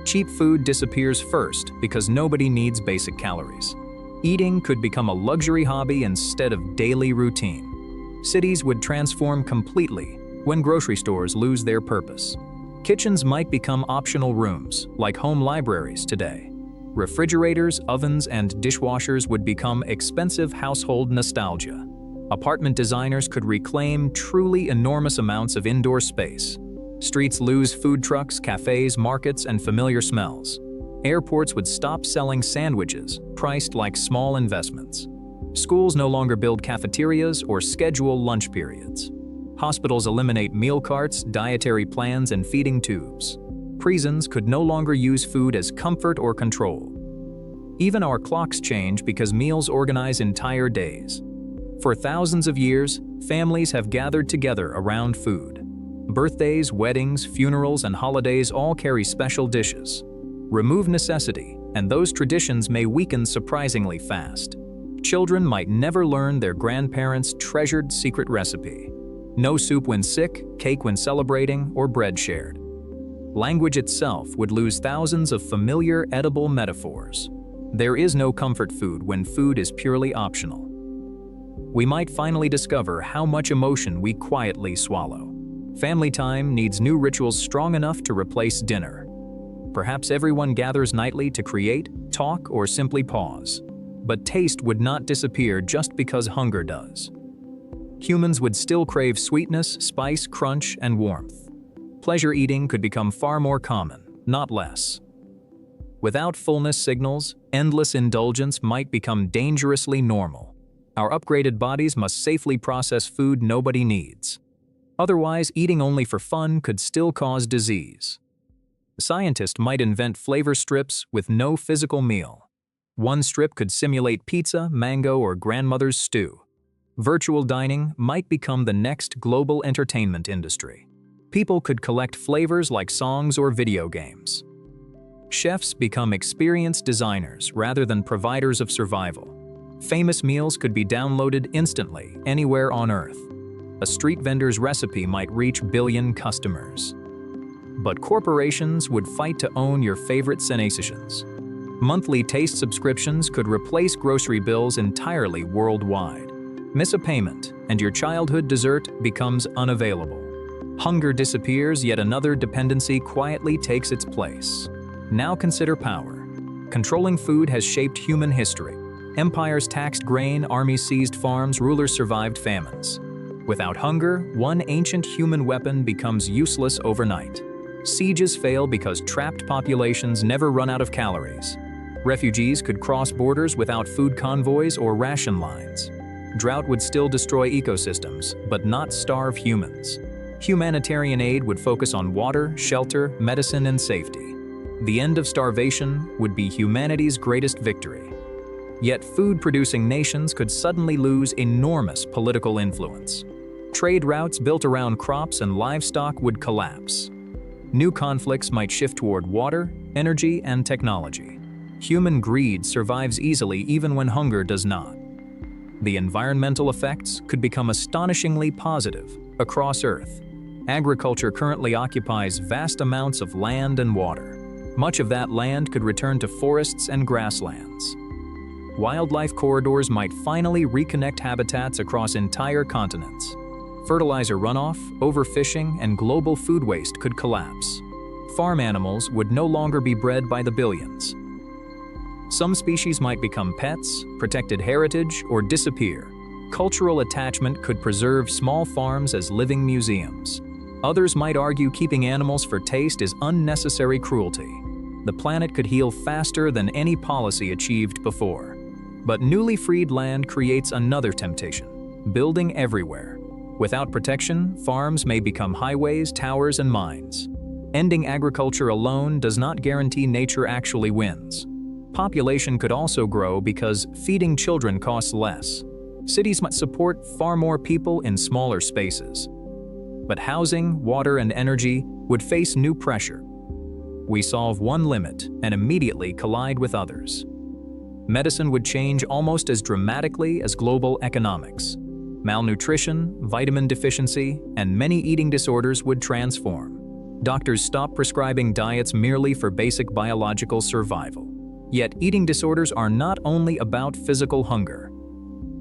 Cheap food disappears first because nobody needs basic calories. Eating could become a luxury hobby instead of daily routine. Cities would transform completely when grocery stores lose their purpose. Kitchens might become optional rooms, like home libraries today. Refrigerators, ovens, and dishwashers would become expensive household nostalgia. Apartment designers could reclaim truly enormous amounts of indoor space. Streets lose food trucks, cafes, markets, and familiar smells. Airports would stop selling sandwiches, priced like small investments. Schools no longer build cafeterias or schedule lunch periods. Hospitals eliminate meal carts, dietary plans, and feeding tubes. Prisons could no longer use food as comfort or control. Even our clocks change because meals organize entire days. For thousands of years, families have gathered together around food. Birthdays, weddings, funerals, and holidays all carry special dishes. Remove necessity, and those traditions may weaken surprisingly fast. Children might never learn their grandparents' treasured secret recipe. No soup when sick, cake when celebrating, or bread shared. Language itself would lose thousands of familiar, edible metaphors. There is no comfort food when food is purely optional. We might finally discover how much emotion we quietly swallow. Family time needs new rituals strong enough to replace dinner. Perhaps everyone gathers nightly to create, talk, or simply pause. But taste would not disappear just because hunger does. Humans would still crave sweetness, spice, crunch, and warmth. Pleasure eating could become far more common, not less. Without fullness signals, endless indulgence might become dangerously normal. Our upgraded bodies must safely process food nobody needs. Otherwise, eating only for fun could still cause disease. Scientists might invent flavor strips with no physical meal. One strip could simulate pizza, mango, or grandmother's stew. Virtual dining might become the next global entertainment industry. People could collect flavors like songs or video games. Chefs become experienced designers rather than providers of survival. Famous meals could be downloaded instantly, anywhere on Earth. A street vendor's recipe might reach billion customers. But corporations would fight to own your favorite sensations. Monthly taste subscriptions could replace grocery bills entirely worldwide. Miss a payment, and your childhood dessert becomes unavailable. Hunger disappears, yet another dependency quietly takes its place. Now consider power. Controlling food has shaped human history. Empires taxed grain, armies seized farms, rulers survived famines. Without hunger, one ancient human weapon becomes useless overnight. Sieges fail because trapped populations never run out of calories. Refugees could cross borders without food convoys or ration lines. Drought would still destroy ecosystems, but not starve humans. Humanitarian aid would focus on water, shelter, medicine, and safety. The end of starvation would be humanity's greatest victory. Yet food-producing nations could suddenly lose enormous political influence. Trade routes built around crops and livestock would collapse. New conflicts might shift toward water, energy, and technology. Human greed survives easily even when hunger does not. The environmental effects could become astonishingly positive across Earth. Agriculture currently occupies vast amounts of land and water. Much of that land could return to forests and grasslands. Wildlife corridors might finally reconnect habitats across entire continents. Fertilizer runoff, overfishing, and global food waste could collapse. Farm animals would no longer be bred by the billions. Some species might become pets, protected heritage, or disappear. Cultural attachment could preserve small farms as living museums. Others might argue keeping animals for taste is unnecessary cruelty. The planet could heal faster than any policy achieved before. But newly freed land creates another temptation: building everywhere. Without protection, farms may become highways, towers, and mines. Ending agriculture alone does not guarantee nature actually wins. Population could also grow because feeding children costs less. Cities might support far more people in smaller spaces. But housing, water, and energy would face new pressure. We solve one limit and immediately collide with others. Medicine would change almost as dramatically as global economics. Malnutrition, vitamin deficiency, and many eating disorders would transform. Doctors stop prescribing diets merely for basic biological survival. Yet eating disorders are not only about physical hunger.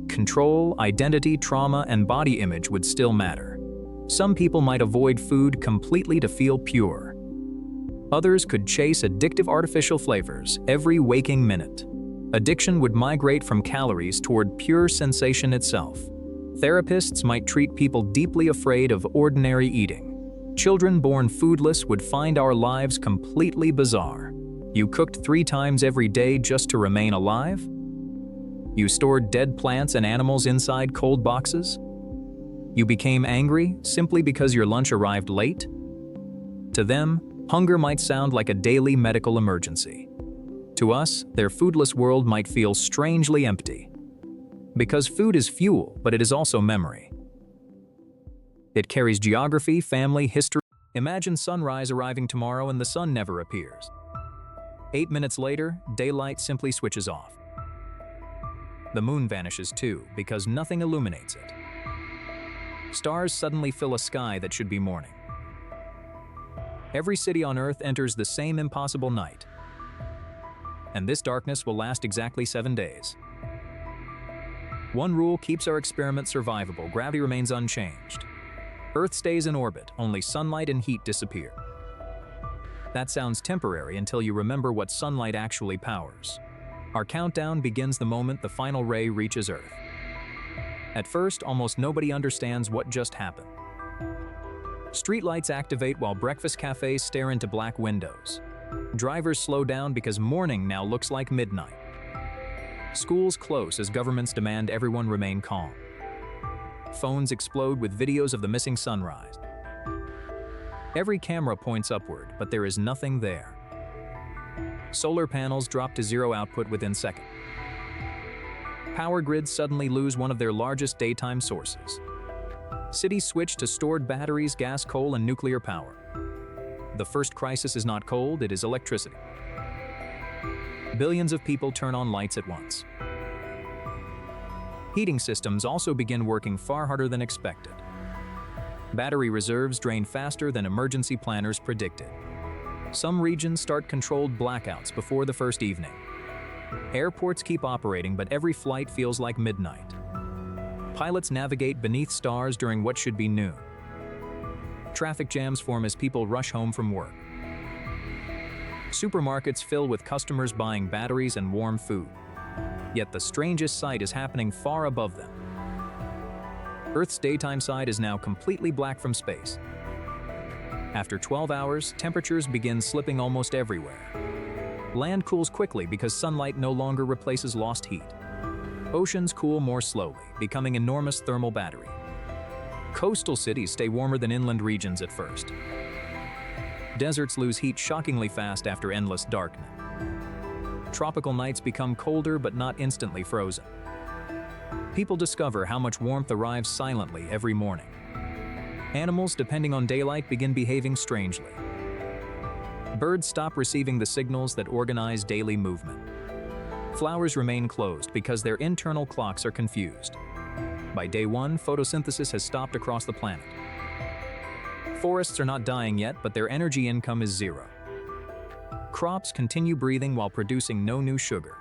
Control, identity, trauma, and body image would still matter. Some people might avoid food completely to feel pure. Others could chase addictive artificial flavors every waking minute. Addiction would migrate from calories toward pure sensation itself. Therapists might treat people deeply afraid of ordinary eating. Children born foodless would find our lives completely bizarre. You cooked 3 times every day just to remain alive? You stored dead plants and animals inside cold boxes? You became angry simply because your lunch arrived late? To them, hunger might sound like a daily medical emergency. To us, their foodless world might feel strangely empty. Because food is fuel, but it is also memory. It carries geography, family, history. Imagine sunrise arriving tomorrow and the sun never appears. 8 minutes later, daylight simply switches off. The moon vanishes too, because nothing illuminates it. Stars suddenly fill a sky that should be morning. Every city on Earth enters the same impossible night. And this darkness will last exactly 7 days. One rule keeps our experiment survivable: gravity remains unchanged. Earth stays in orbit, only sunlight and heat disappear. That sounds temporary until you remember what sunlight actually powers. Our countdown begins the moment the final ray reaches Earth. At first, almost nobody understands what just happened. Streetlights activate while breakfast cafes stare into black windows. Drivers slow down because morning now looks like midnight. Schools close as governments demand everyone remain calm. Phones explode with videos of the missing sunrise. Every camera points upward, but there is nothing there. Solar panels drop to zero output within seconds. Power grids suddenly lose one of their largest daytime sources. Cities switch to stored batteries, gas, coal, and nuclear power. The first crisis is not cold, it is electricity. Billions of people turn on lights at once. Heating systems also begin working far harder than expected. Battery reserves drain faster than emergency planners predicted. Some regions start controlled blackouts before the first evening. Airports keep operating, but every flight feels like midnight. Pilots navigate beneath stars during what should be noon. Traffic jams form as people rush home from work. Supermarkets fill with customers buying batteries and warm food. Yet the strangest sight is happening far above them. Earth's daytime side is now completely black from space. After 12 hours, temperatures begin slipping almost everywhere. Land cools quickly because sunlight no longer replaces lost heat. Oceans cool more slowly, becoming enormous thermal battery. Coastal cities stay warmer than inland regions at first. Deserts lose heat shockingly fast after endless darkness. Tropical nights become colder but not instantly frozen. People discover how much warmth arrives silently every morning. Animals, depending on daylight, begin behaving strangely. Birds stop receiving the signals that organize daily movement. Flowers remain closed because their internal clocks are confused. By day 1, photosynthesis has stopped across the planet. Forests are not dying yet, but their energy income is zero. Crops continue breathing while producing no new sugar.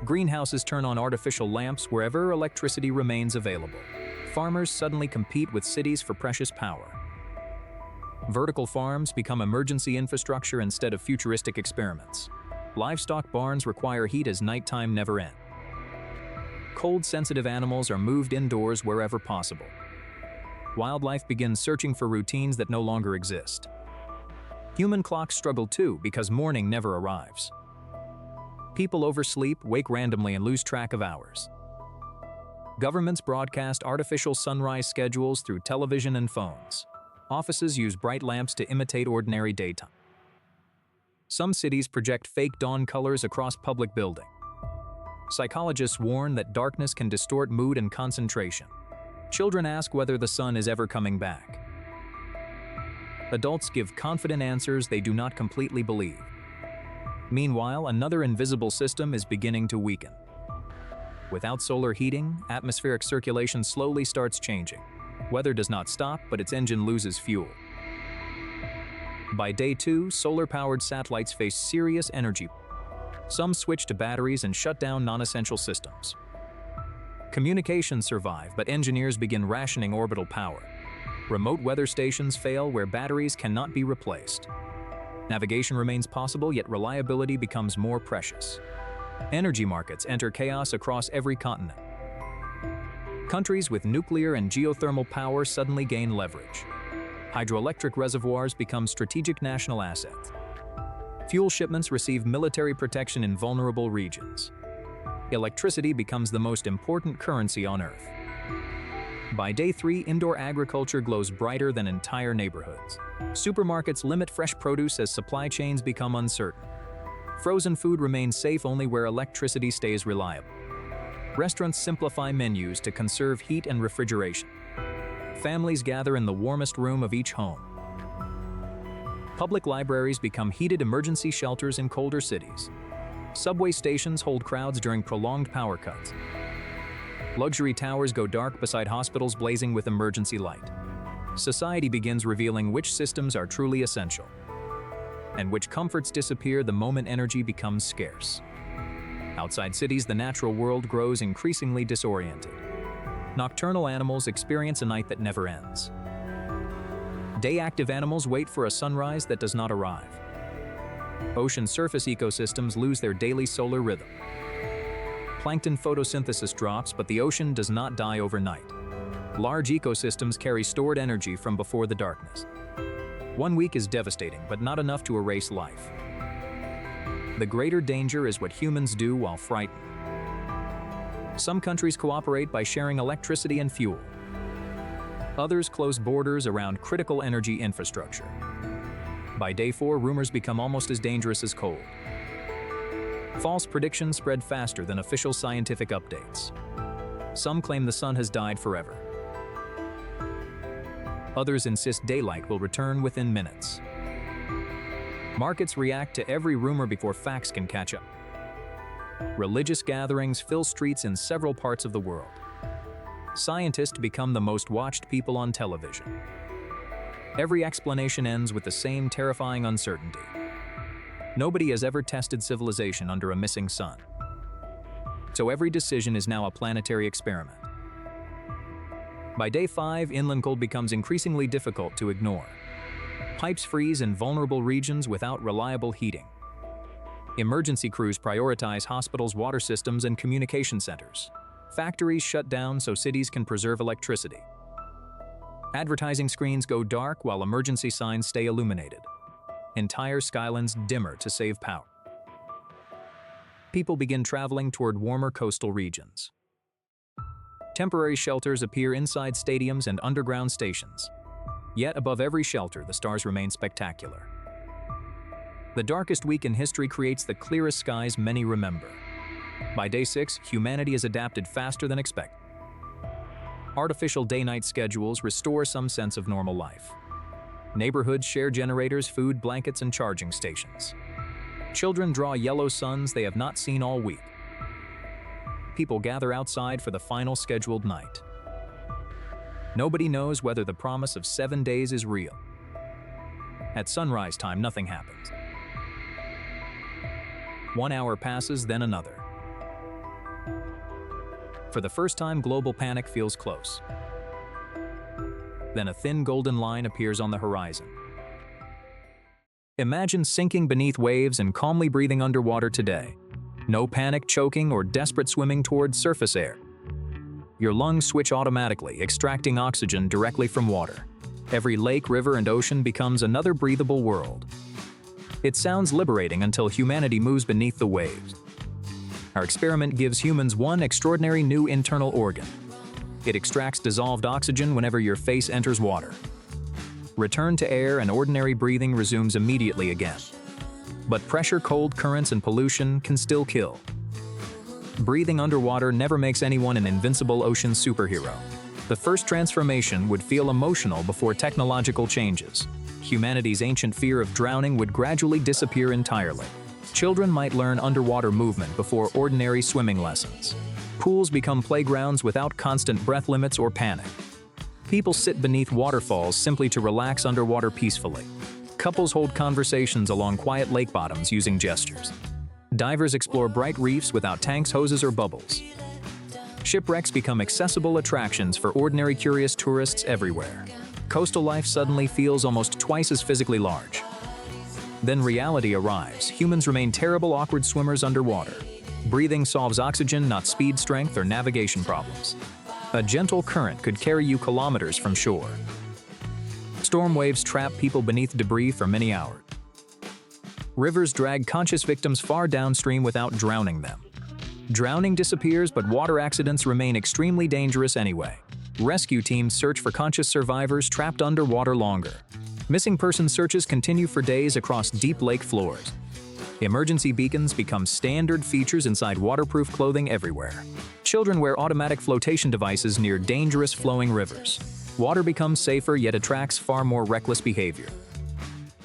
Greenhouses turn on artificial lamps wherever electricity remains available. Farmers suddenly compete with cities for precious power. Vertical farms become emergency infrastructure instead of futuristic experiments. Livestock barns require heat as nighttime never ends. Cold-sensitive animals are moved indoors wherever possible. Wildlife begins searching for routines that no longer exist. Human clocks struggle too because morning never arrives. People oversleep, wake randomly, and lose track of hours. Governments broadcast artificial sunrise schedules through television and phones. Offices use bright lamps to imitate ordinary daytime. Some cities project fake dawn colors across public buildings. Psychologists warn that darkness can distort mood and concentration. Children ask whether the sun is ever coming back. Adults give confident answers they do not completely believe. Meanwhile, another invisible system is beginning to weaken. Without solar heating, atmospheric circulation slowly starts changing. Weather does not stop, but its engine loses fuel. By day 2, solar-powered satellites face serious energy. Some switch to batteries and shut down non-essential systems. Communications survive, but engineers begin rationing orbital power. Remote weather stations fail where batteries cannot be replaced. Navigation remains possible, yet reliability becomes more precious. Energy markets enter chaos across every continent. Countries with nuclear and geothermal power suddenly gain leverage. Hydroelectric reservoirs become strategic national assets. Fuel shipments receive military protection in vulnerable regions. Electricity becomes the most important currency on Earth. By day 3, indoor agriculture glows brighter than entire neighborhoods. Supermarkets limit fresh produce as supply chains become uncertain. Frozen food remains safe only where electricity stays reliable. Restaurants simplify menus to conserve heat and refrigeration. Families gather in the warmest room of each home. Public libraries become heated emergency shelters in colder cities. Subway stations hold crowds during prolonged power cuts. Luxury towers go dark beside hospitals blazing with emergency light. Society begins revealing which systems are truly essential, and which comforts disappear the moment energy becomes scarce. Outside cities, the natural world grows increasingly disoriented. Nocturnal animals experience a night that never ends. Day-active animals wait for a sunrise that does not arrive. Ocean surface ecosystems lose their daily solar rhythm. Plankton photosynthesis drops, but the ocean does not die overnight. Large ecosystems carry stored energy from before the darkness. 1 week is devastating, but not enough to erase life. The greater danger is what humans do while frightened. Some countries cooperate by sharing electricity and fuel. Others close borders around critical energy infrastructure. By day 4, rumors become almost as dangerous as cold. False predictions spread faster than official scientific updates. Some claim the sun has died forever. Others insist daylight will return within minutes. Markets react to every rumor before facts can catch up. Religious gatherings fill streets in several parts of the world. Scientists become the most watched people on television. Every explanation ends with the same terrifying uncertainty. Nobody has ever tested civilization under a missing sun. So every decision is now a planetary experiment. By day 5, inland cold becomes increasingly difficult to ignore. Pipes freeze in vulnerable regions without reliable heating. Emergency crews prioritize hospitals' water systems and communication centers. Factories shut down so cities can preserve electricity. Advertising screens go dark while emergency signs stay illuminated. Entire skylines dimmer to save power. People begin traveling toward warmer coastal regions. Temporary shelters appear inside stadiums and underground stations. Yet above every shelter, the stars remain spectacular. The darkest week in history creates the clearest skies many remember. By day 6, humanity has adapted faster than expected. Artificial day-night schedules restore some sense of normal life. Neighborhoods share generators, food, blankets, and charging stations. Children draw yellow suns they have not seen all week. People gather outside for the final scheduled night. Nobody knows whether the promise of 7 days is real. At sunrise time, nothing happens. 1 hour passes, then another. For the first time, global panic feels close. Then a thin golden line appears on the horizon. Imagine sinking beneath waves and calmly breathing underwater today. No panic, choking, or desperate swimming towards surface air. Your lungs switch automatically, extracting oxygen directly from water. Every lake, river, and ocean becomes another breathable world. It sounds liberating until humanity moves beneath the waves. Our experiment gives humans one extraordinary new internal organ. It extracts dissolved oxygen whenever your face enters water. Return to air and ordinary breathing resumes immediately again. But pressure, cold currents, and pollution can still kill. Breathing underwater never makes anyone an invincible ocean superhero. The first transformation would feel emotional before technological changes. Humanity's ancient fear of drowning would gradually disappear entirely. Children might learn underwater movement before ordinary swimming lessons. Pools become playgrounds without constant breath limits or panic. People sit beneath waterfalls simply to relax underwater peacefully. Couples hold conversations along quiet lake bottoms using gestures. Divers explore bright reefs without tanks, hoses, or bubbles. Shipwrecks become accessible attractions for ordinary curious tourists everywhere. Coastal life suddenly feels almost twice as physically large. Then reality arrives. Humans remain terrible, awkward swimmers underwater. Breathing solves oxygen, not speed, strength, or navigation problems. A gentle current could carry you kilometers from shore. Storm waves trap people beneath debris for many hours. Rivers drag conscious victims far downstream without drowning them. Drowning disappears, but water accidents remain extremely dangerous anyway. Rescue teams search for conscious survivors trapped underwater longer. Missing person searches continue for days across deep lake floors. Emergency beacons become standard features inside waterproof clothing everywhere. Children wear automatic flotation devices near dangerous flowing rivers. Water becomes safer yet attracts far more reckless behavior.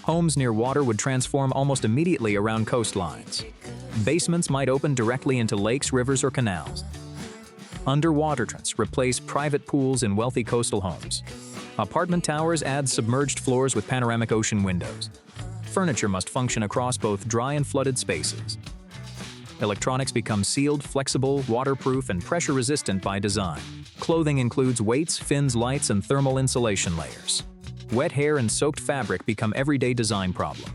Homes near water would transform almost immediately around coastlines. Basements might open directly into lakes, rivers, or canals. Underwater trends replace private pools in wealthy coastal homes. Apartment towers add submerged floors with panoramic ocean windows. Furniture must function across both dry and flooded spaces. Electronics become sealed, flexible, waterproof, and pressure-resistant by design. Clothing includes weights, fins, lights, and thermal insulation layers. Wet hair and soaked fabric become everyday design problems.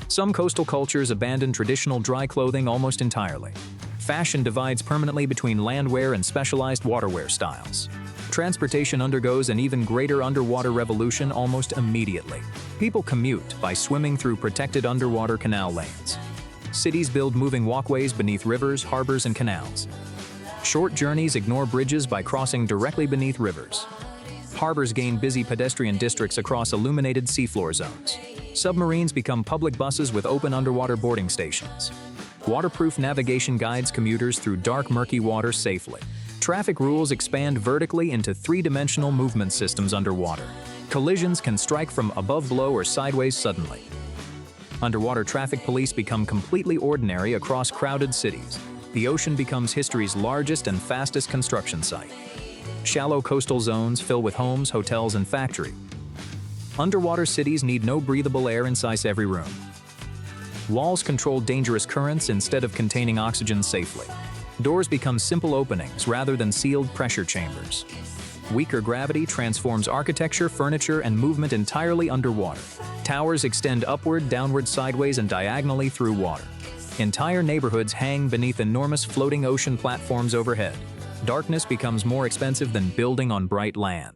Some coastal cultures abandon traditional dry clothing almost entirely. Fashion divides permanently between landwear and specialized waterwear styles. Transportation undergoes an even greater underwater revolution almost immediately. People commute by swimming through protected underwater canal lanes. Cities build moving walkways beneath rivers, harbors, and canals. Short journeys ignore bridges by crossing directly beneath rivers. Harbors gain busy pedestrian districts across illuminated seafloor zones. Submarines become public buses with open underwater boarding stations. Waterproof navigation guides commuters through dark, murky water safely. Traffic rules expand vertically into three-dimensional movement systems underwater. Collisions can strike from above, below, or sideways suddenly. Underwater traffic police become completely ordinary across crowded cities. The ocean becomes history's largest and fastest construction site. Shallow coastal zones fill with homes, hotels, and factories. Underwater cities need no breathable air inside every room. Walls control dangerous currents instead of containing oxygen safely. Doors become simple openings rather than sealed pressure chambers. Weaker gravity transforms architecture, furniture, and movement entirely underwater. Towers extend upward, downward, sideways, and diagonally through water. Entire neighborhoods hang beneath enormous floating ocean platforms overhead. Darkness becomes more expensive than building on bright land.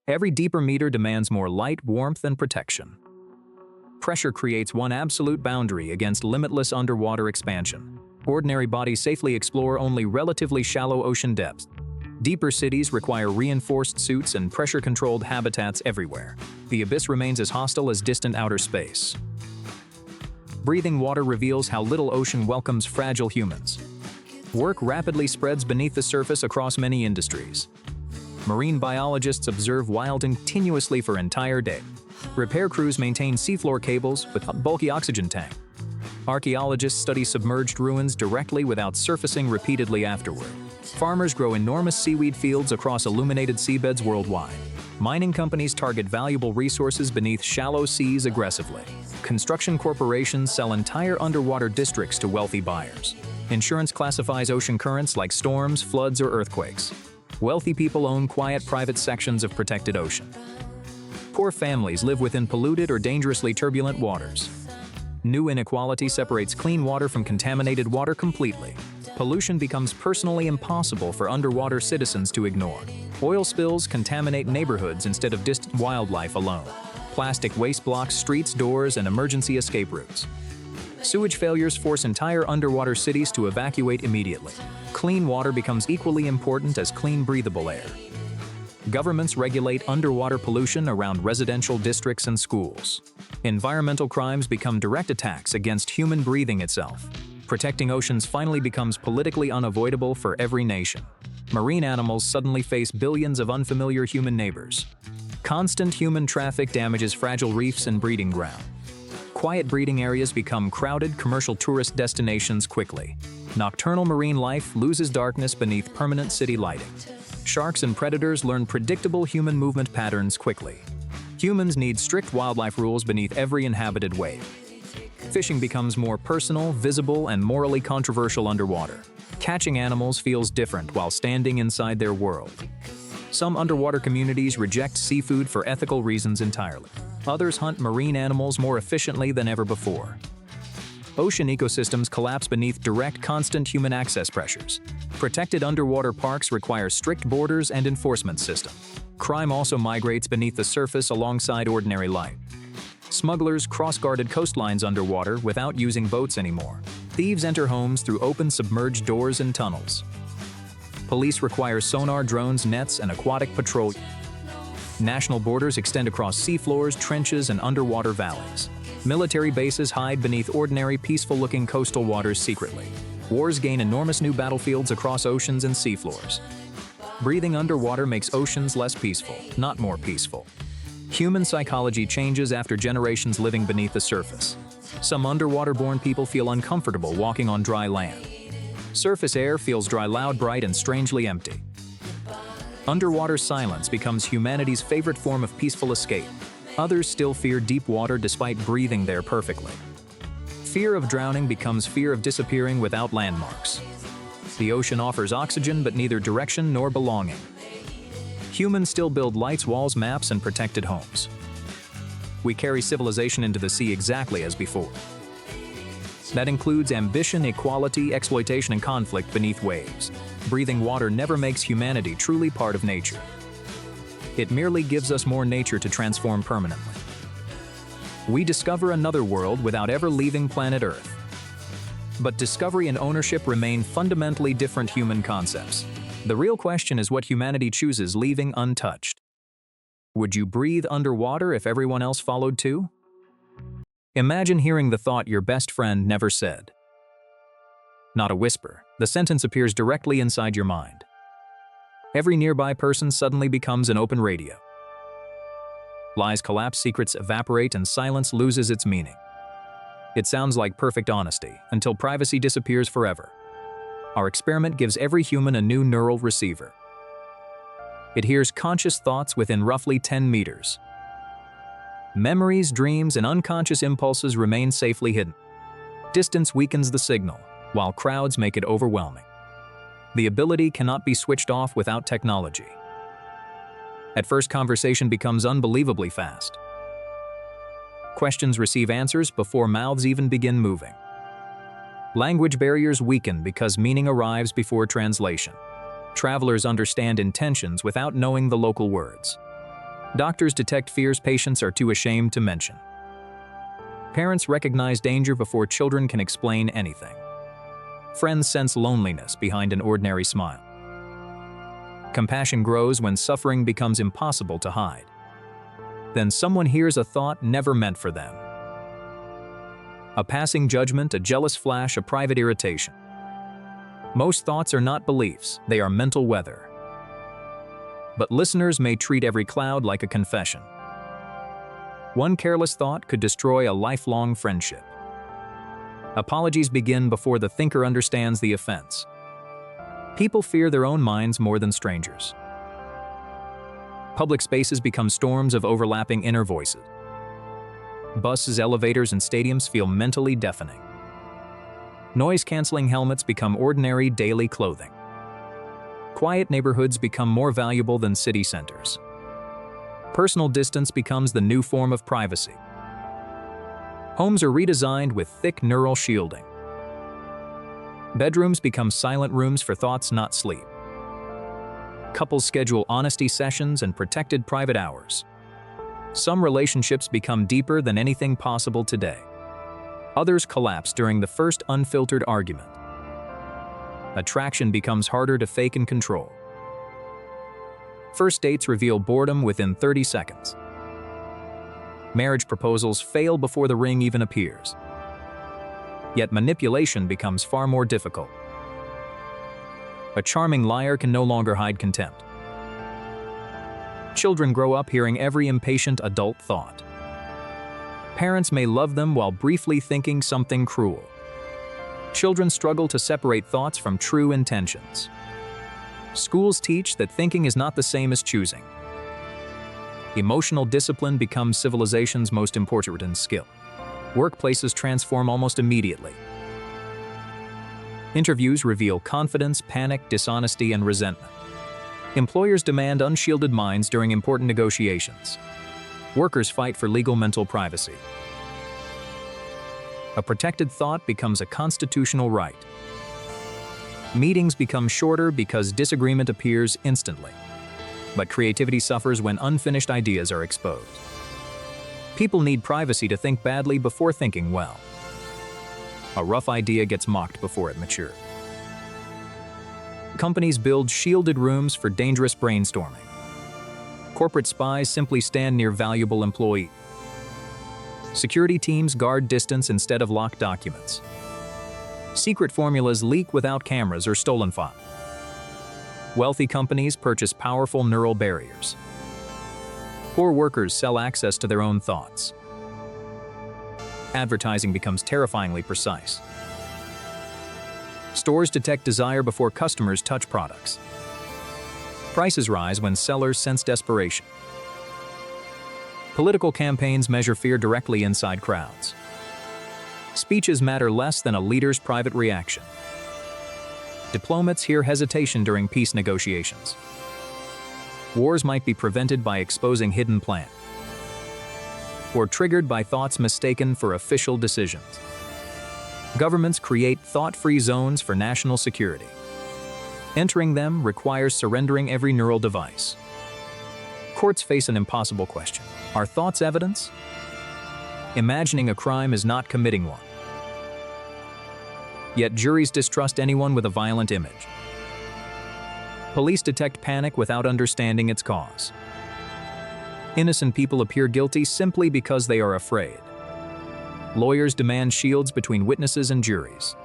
Every deeper meter demands more light, warmth, and protection. Pressure creates one absolute boundary against limitless underwater expansion. Ordinary bodies safely explore only relatively shallow ocean depths. Deeper cities require reinforced suits and pressure-controlled habitats everywhere. The abyss remains as hostile as distant outer space. Breathing water reveals how little ocean welcomes fragile humans. Work rapidly spreads beneath the surface across many industries. Marine biologists observe wilding continuously for entire days. Repair crews maintain seafloor cables with a bulky oxygen tank. Archaeologists study submerged ruins directly without surfacing repeatedly afterward. Farmers grow enormous seaweed fields across illuminated seabeds worldwide. Mining companies target valuable resources beneath shallow seas aggressively. Construction corporations sell entire underwater districts to wealthy buyers. Insurance classifies ocean currents like storms, floods, or earthquakes. Wealthy people own quiet private sections of protected ocean. Poor families live within polluted or dangerously turbulent waters. New inequality separates clean water from contaminated water completely. Pollution becomes personally impossible for underwater citizens to ignore. Oil spills contaminate neighborhoods instead of distant wildlife alone. Plastic waste blocks streets, doors, and emergency escape routes. Sewage failures force entire underwater cities to evacuate immediately. Clean water becomes equally important as clean, breathable air. Governments regulate underwater pollution around residential districts and schools. Environmental crimes become direct attacks against human breathing itself. Protecting oceans finally becomes politically unavoidable for every nation. Marine animals suddenly face billions of unfamiliar human neighbors. Constant human traffic damages fragile reefs and breeding ground. Quiet breeding areas become crowded commercial tourist destinations quickly. Nocturnal marine life loses darkness beneath permanent city lighting. Sharks and predators learn predictable human movement patterns quickly. Humans need strict wildlife rules beneath every inhabited wave. Fishing becomes more personal, visible, and morally controversial underwater. Catching animals feels different while standing inside their world. Some underwater communities reject seafood for ethical reasons entirely. Others hunt marine animals more efficiently than ever before. Ocean ecosystems collapse beneath direct, constant human access pressures. Protected underwater parks require strict borders and enforcement system. Crime also migrates beneath the surface alongside ordinary life. Smugglers cross guarded coastlines underwater without using boats anymore. Thieves enter homes through open submerged doors and tunnels. Police require sonar, drones, nets, and aquatic patrol. National borders extend across seafloors, trenches, and underwater valleys. Military bases hide beneath ordinary, peaceful-looking coastal waters secretly. Wars gain enormous new battlefields across oceans and seafloors. Breathing underwater makes oceans less peaceful, not more peaceful. Human psychology changes after generations living beneath the surface. Some underwater-born people feel uncomfortable walking on dry land. Surface air feels dry, loud, bright, and strangely empty. Underwater silence becomes humanity's favorite form of peaceful escape. Others still fear deep water despite breathing there perfectly. Fear of drowning becomes fear of disappearing without landmarks. The ocean offers oxygen but neither direction nor belonging. Humans still build lights, walls, maps, and protected homes. We carry civilization into the sea exactly as before. That includes ambition, equality, exploitation, and conflict beneath waves. Breathing water never makes humanity truly part of nature. It merely gives us more nature to transform permanently. We discover another world without ever leaving planet Earth. But discovery and ownership remain fundamentally different human concepts. The real question is what humanity chooses leaving untouched. Would you breathe underwater if everyone else followed too? Imagine hearing the thought your best friend never said. Not a whisper, the sentence appears directly inside your mind. Every nearby person suddenly becomes an open radio. Lies collapse, secrets evaporate, and silence loses its meaning. It sounds like perfect honesty, until privacy disappears forever. Our experiment gives every human a new neural receiver. It hears conscious thoughts within roughly 10 meters. Memories, dreams, and unconscious impulses remain safely hidden. Distance weakens the signal, while crowds make it overwhelming. The ability cannot be switched off without technology. At first, conversation becomes unbelievably fast. Questions receive answers before mouths even begin moving. Language barriers weaken because meaning arrives before translation. Travelers understand intentions without knowing the local words. Doctors detect fears patients are too ashamed to mention. Parents recognize danger before children can explain anything. Friends sense loneliness behind an ordinary smile. Compassion grows when suffering becomes impossible to hide. Then someone hears a thought never meant for them. A passing judgment, a jealous flash, a private irritation. Most thoughts are not beliefs, they are mental weather. But listeners may treat every cloud like a confession. One careless thought could destroy a lifelong friendship. Apologies begin before the thinker understands the offense. People fear their own minds more than strangers. Public spaces become storms of overlapping inner voices. Buses, elevators, and stadiums feel mentally deafening. Noise-canceling helmets become ordinary daily clothing. Quiet neighborhoods become more valuable than city centers. Personal distance becomes the new form of privacy. Homes are redesigned with thick neural shielding. Bedrooms become silent rooms for thoughts, not sleep. Couples schedule honesty sessions and protected private hours. Some relationships become deeper than anything possible today. Others collapse during the first unfiltered argument. Attraction becomes harder to fake and control. First dates reveal boredom within 30 seconds. Marriage proposals fail before the ring even appears. Yet manipulation becomes far more difficult. A charming liar can no longer hide contempt. Children grow up hearing every impatient adult thought. Parents may love them while briefly thinking something cruel. Children struggle to separate thoughts from true intentions. Schools teach that thinking is not the same as choosing. Emotional discipline becomes civilization's most important skill. Workplaces transform almost immediately. Interviews reveal confidence, panic, dishonesty, and resentment. Employers demand unshielded minds during important negotiations. Workers fight for legal mental privacy. A protected thought becomes a constitutional right. Meetings become shorter because disagreement appears instantly. But creativity suffers when unfinished ideas are exposed. People need privacy to think badly before thinking well. A rough idea gets mocked before it matures. Companies build shielded rooms for dangerous brainstorming. Corporate spies simply stand near valuable employees. Security teams guard distance instead of locked documents. Secret formulas leak without cameras or stolen files. Wealthy companies purchase powerful neural barriers. Poor workers sell access to their own thoughts. Advertising becomes terrifyingly precise. Stores detect desire before customers touch products. Prices rise when sellers sense desperation. Political campaigns measure fear directly inside crowds. Speeches matter less than a leader's private reaction. Diplomats hear hesitation during peace negotiations. Wars might be prevented by exposing hidden plans, or triggered by thoughts mistaken for official decisions. Governments create thought-free zones for national security. Entering them requires surrendering every neural device. Courts face an impossible question. Are thoughts evidence? Imagining a crime is not committing one. Yet juries distrust anyone with a violent image. Police detect panic without understanding its cause. Innocent people appear guilty simply because they are afraid. Lawyers demand shields between witnesses and juries.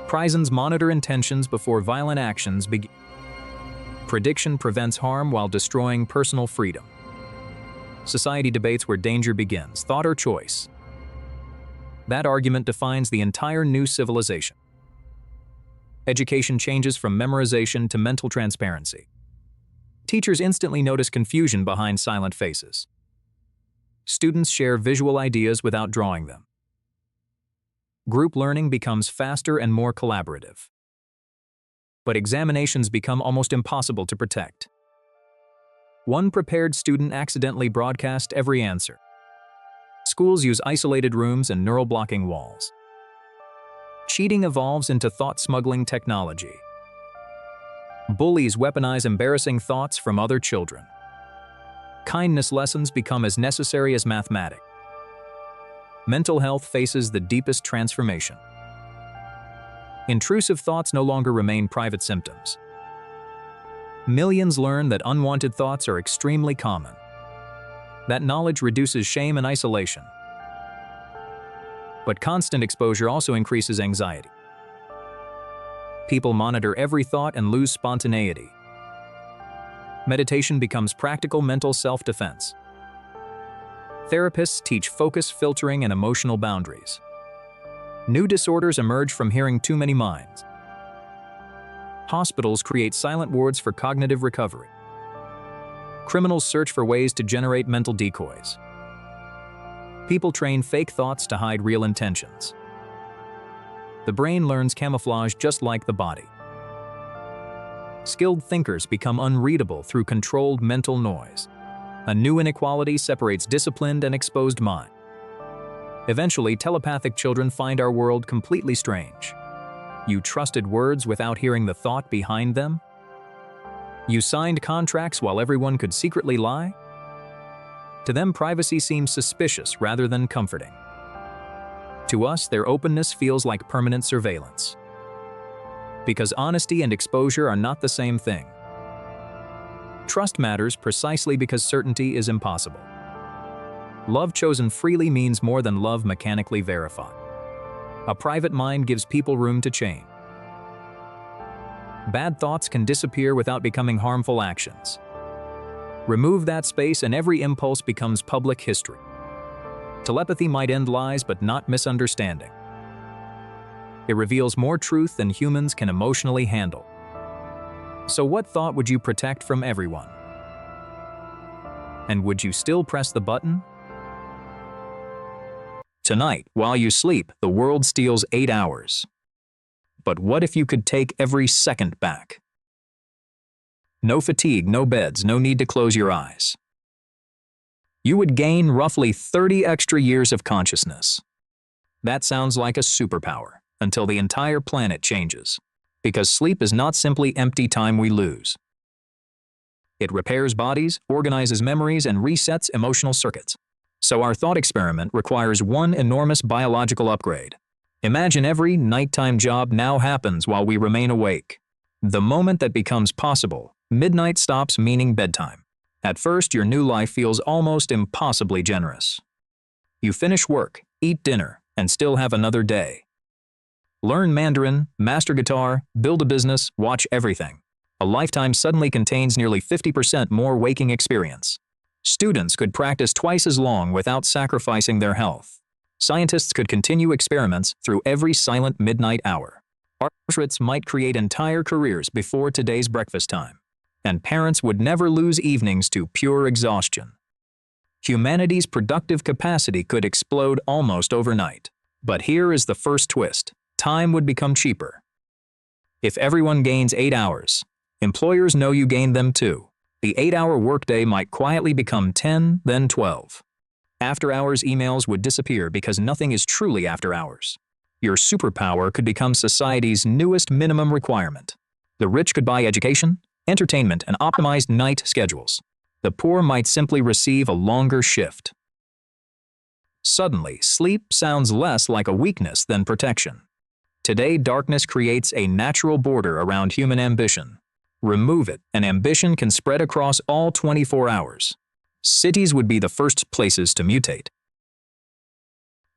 Prisons monitor intentions before violent actions begin. Prediction prevents harm while destroying personal freedom. Society debates where danger begins, thought or choice. That argument defines the entire new civilization. Education changes from memorization to mental transparency. Teachers instantly notice confusion behind silent faces. Students share visual ideas without drawing them. Group learning becomes faster and more collaborative. But examinations become almost impossible to protect. One prepared student accidentally broadcast every answer. Schools use isolated rooms and neural blocking walls. Cheating evolves into thought-smuggling technology. Bullies weaponize embarrassing thoughts from other children. Kindness lessons become as necessary as mathematics. Mental health faces the deepest transformation. Intrusive thoughts no longer remain private symptoms. Millions learn that unwanted thoughts are extremely common. That knowledge reduces shame and isolation. But constant exposure also increases anxiety. People monitor every thought and lose spontaneity. Meditation becomes practical mental self-defense. Therapists teach focus, filtering, and emotional boundaries. New disorders emerge from hearing too many minds. Hospitals create silent wards for cognitive recovery. Criminals search for ways to generate mental decoys. People train fake thoughts to hide real intentions. The brain learns camouflage just like the body. Skilled thinkers become unreadable through controlled mental noise. A new inequality separates disciplined and exposed mind. Eventually, telepathic children find our world completely strange. You trusted words without hearing the thought behind them? You signed contracts while everyone could secretly lie? To them, privacy seems suspicious rather than comforting. To us, their openness feels like permanent surveillance. Because honesty and exposure are not the same thing. Trust matters precisely because certainty is impossible. Love chosen freely means more than love mechanically verified. A private mind gives people room to change. Bad thoughts can disappear without becoming harmful actions. Remove that space and every impulse becomes public history. Telepathy might end lies but not misunderstanding. It reveals more truth than humans can emotionally handle. So what thought would you protect from everyone? And would you still press the button? Tonight, while you sleep, the world steals 8 hours. But what if you could take every second back? No fatigue, no beds, no need to close your eyes. You would gain roughly 30 extra years of consciousness. That sounds like a superpower, until the entire planet changes. Because sleep is not simply empty time we lose. It repairs bodies, organizes memories, and resets emotional circuits. So our thought experiment requires one enormous biological upgrade. Imagine every nighttime job now happens while we remain awake. The moment that becomes possible, midnight stops meaning bedtime. At first, your new life feels almost impossibly generous. You finish work, eat dinner, and still have another day. Learn Mandarin, master guitar, build a business, watch everything. A lifetime suddenly contains nearly 50% more waking experience. Students could practice twice as long without sacrificing their health. Scientists could continue experiments through every silent midnight hour. Artists might create entire careers before today's breakfast time. And parents would never lose evenings to pure exhaustion. Humanity's productive capacity could explode almost overnight. But here is the first twist. Time would become cheaper. If everyone gains 8 hours, employers know you gained them too. The 8-hour workday might quietly become 10, then 12. After-hours emails would disappear because nothing is truly after hours. Your superpower could become society's newest minimum requirement. The rich could buy education, entertainment, and optimized night schedules. The poor might simply receive a longer shift. Suddenly, sleep sounds less like a weakness than protection. Today, darkness creates a natural border around human ambition. Remove it, and ambition can spread across all 24 hours. Cities would be the first places to mutate.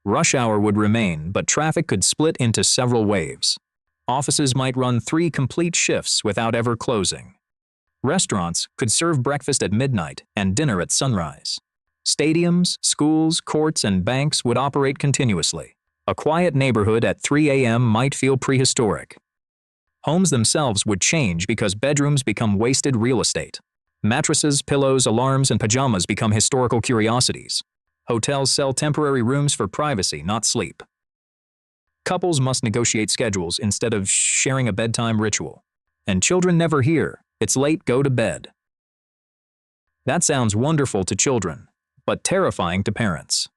Rush hour would remain, but traffic could split into several waves. Offices might run 3 complete shifts without ever closing. Restaurants could serve breakfast at midnight and dinner at sunrise. Stadiums, schools, courts, and banks would operate continuously. A quiet neighborhood at 3 a.m. might feel prehistoric. Homes themselves would change because bedrooms become wasted real estate. Mattresses, pillows, alarms, and pajamas become historical curiosities. Hotels sell temporary rooms for privacy, not sleep. Couples must negotiate schedules instead of sharing a bedtime ritual. And children never hear, "It's late, go to bed." That sounds wonderful to children, but terrifying to parents.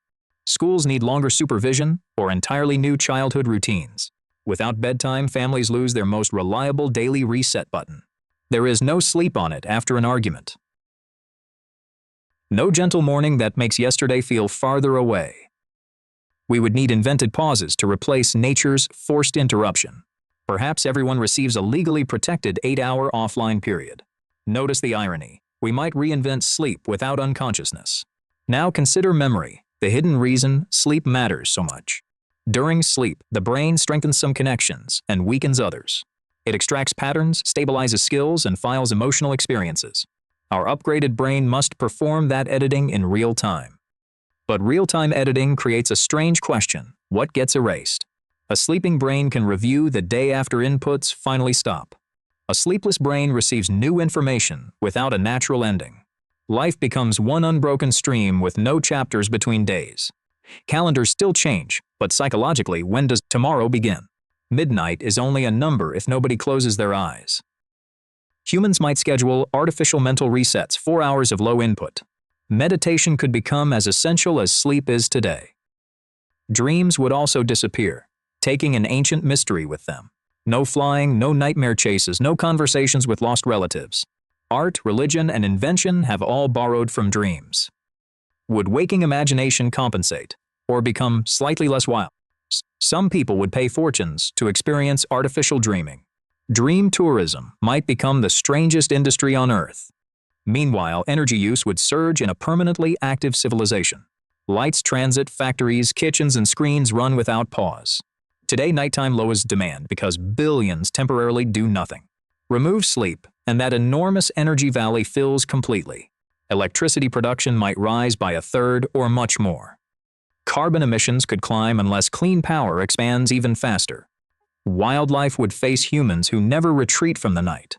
Schools need longer supervision or entirely new childhood routines. Without bedtime, families lose their most reliable daily reset button. There is no sleep on it after an argument. No gentle morning that makes yesterday feel farther away. We would need invented pauses to replace nature's forced interruption. Perhaps everyone receives a legally protected 8-hour offline period. Notice the irony. We might reinvent sleep without unconsciousness. Now consider memory, the hidden reason sleep matters so much. During sleep, the brain strengthens some connections and weakens others. It extracts patterns, stabilizes skills, and files emotional experiences. Our upgraded brain must perform that editing in real time. But real-time editing creates a strange question: what gets erased? A sleeping brain can review the day after inputs finally stop. A sleepless brain receives new information without a natural ending. Life becomes one unbroken stream with no chapters between days. Calendars still change, but psychologically, when does tomorrow begin? Midnight is only a number if nobody closes their eyes. Humans might schedule artificial mental resets, 4 hours of low input. Meditation could become as essential as sleep is today. Dreams would also disappear, taking an ancient mystery with them. No flying, no nightmare chases, no conversations with lost relatives. Art, religion, and invention have all borrowed from dreams. Would waking imagination compensate, or become slightly less wild? Some people would pay fortunes to experience artificial dreaming. Dream tourism might become the strangest industry on Earth. Meanwhile, energy use would surge in a permanently active civilization. Lights, transit, factories, kitchens, and screens run without pause. Today, nighttime lowers demand because billions temporarily do nothing. Remove sleep, and that enormous energy valley fills completely. Electricity production might rise by a third or much more. Carbon emissions could climb unless clean power expands even faster. Wildlife would face humans who never retreat from the night.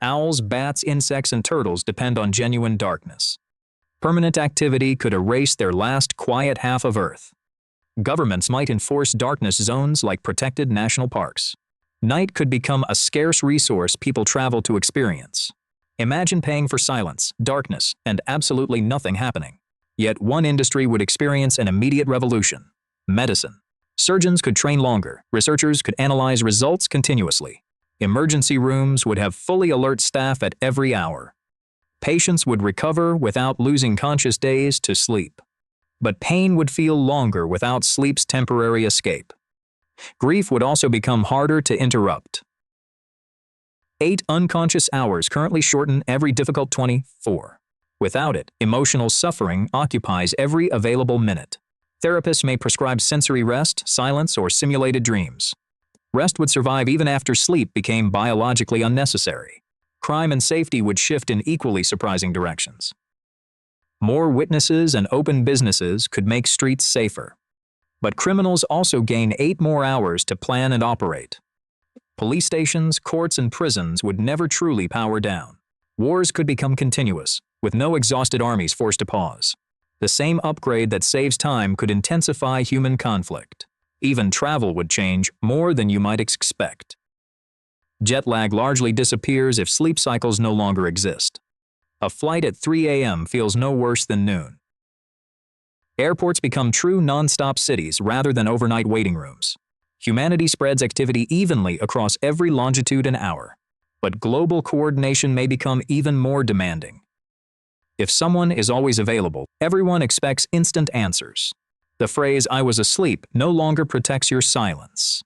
Owls, bats, insects, and turtles depend on genuine darkness. Permanent activity could erase their last quiet half of Earth. Governments might enforce darkness zones like protected national parks. Night could become a scarce resource people travel to experience. Imagine paying for silence, darkness, and absolutely nothing happening. Yet one industry would experience an immediate revolution: medicine. Surgeons could train longer, researchers could analyze results continuously. Emergency rooms would have fully alert staff at every hour. Patients would recover without losing conscious days to sleep. But pain would feel longer without sleep's temporary escape. Grief would also become harder to interrupt. 8 unconscious hours currently shorten every difficult 24. Without it, emotional suffering occupies every available minute. Therapists may prescribe sensory rest, silence, or simulated dreams. Rest would survive even after sleep became biologically unnecessary. Crime and safety would shift in equally surprising directions. More witnesses and open businesses could make streets safer. But criminals also gain 8 more hours to plan and operate. Police stations, courts, and prisons would never truly power down. Wars could become continuous, with no exhausted armies forced to pause. The same upgrade that saves time could intensify human conflict. Even travel would change more than you might expect. Jet lag largely disappears if sleep cycles no longer exist. A flight at 3 a.m. feels no worse than noon. Airports become true non-stop cities rather than overnight waiting rooms. Humanity spreads activity evenly across every longitude and hour. But global coordination may become even more demanding. If someone is always available, everyone expects instant answers. The phrase "I was asleep" no longer protects your silence.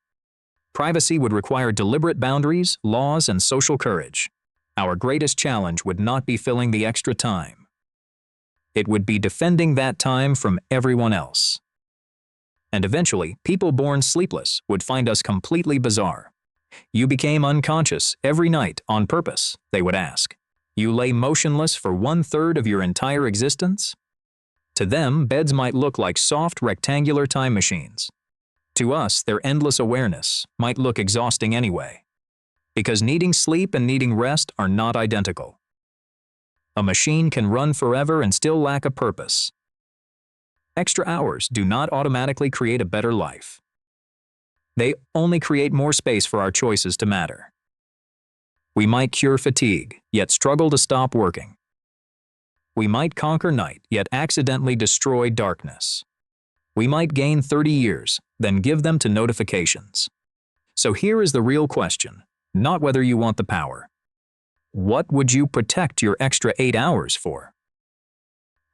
Privacy would require deliberate boundaries, laws, and social courage. Our greatest challenge would not be filling the extra time. It would be defending that time from everyone else. And eventually, people born sleepless would find us completely bizarre. "You became unconscious every night on purpose," they would ask. "You lay motionless for 1/3 of your entire existence?" To them, beds might look like soft, rectangular time machines. To us, their endless awareness might look exhausting anyway. Because needing sleep and needing rest are not identical. A machine can run forever and still lack a purpose. Extra hours do not automatically create a better life. They only create more space for our choices to matter. We might cure fatigue, yet struggle to stop working. We might conquer night, yet accidentally destroy darkness. We might gain 30 years, then give them to notifications. So here is the real question, not whether you want the power. What would you protect your extra 8 hours for?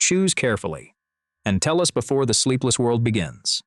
Choose carefully, and tell us before the sleepless world begins.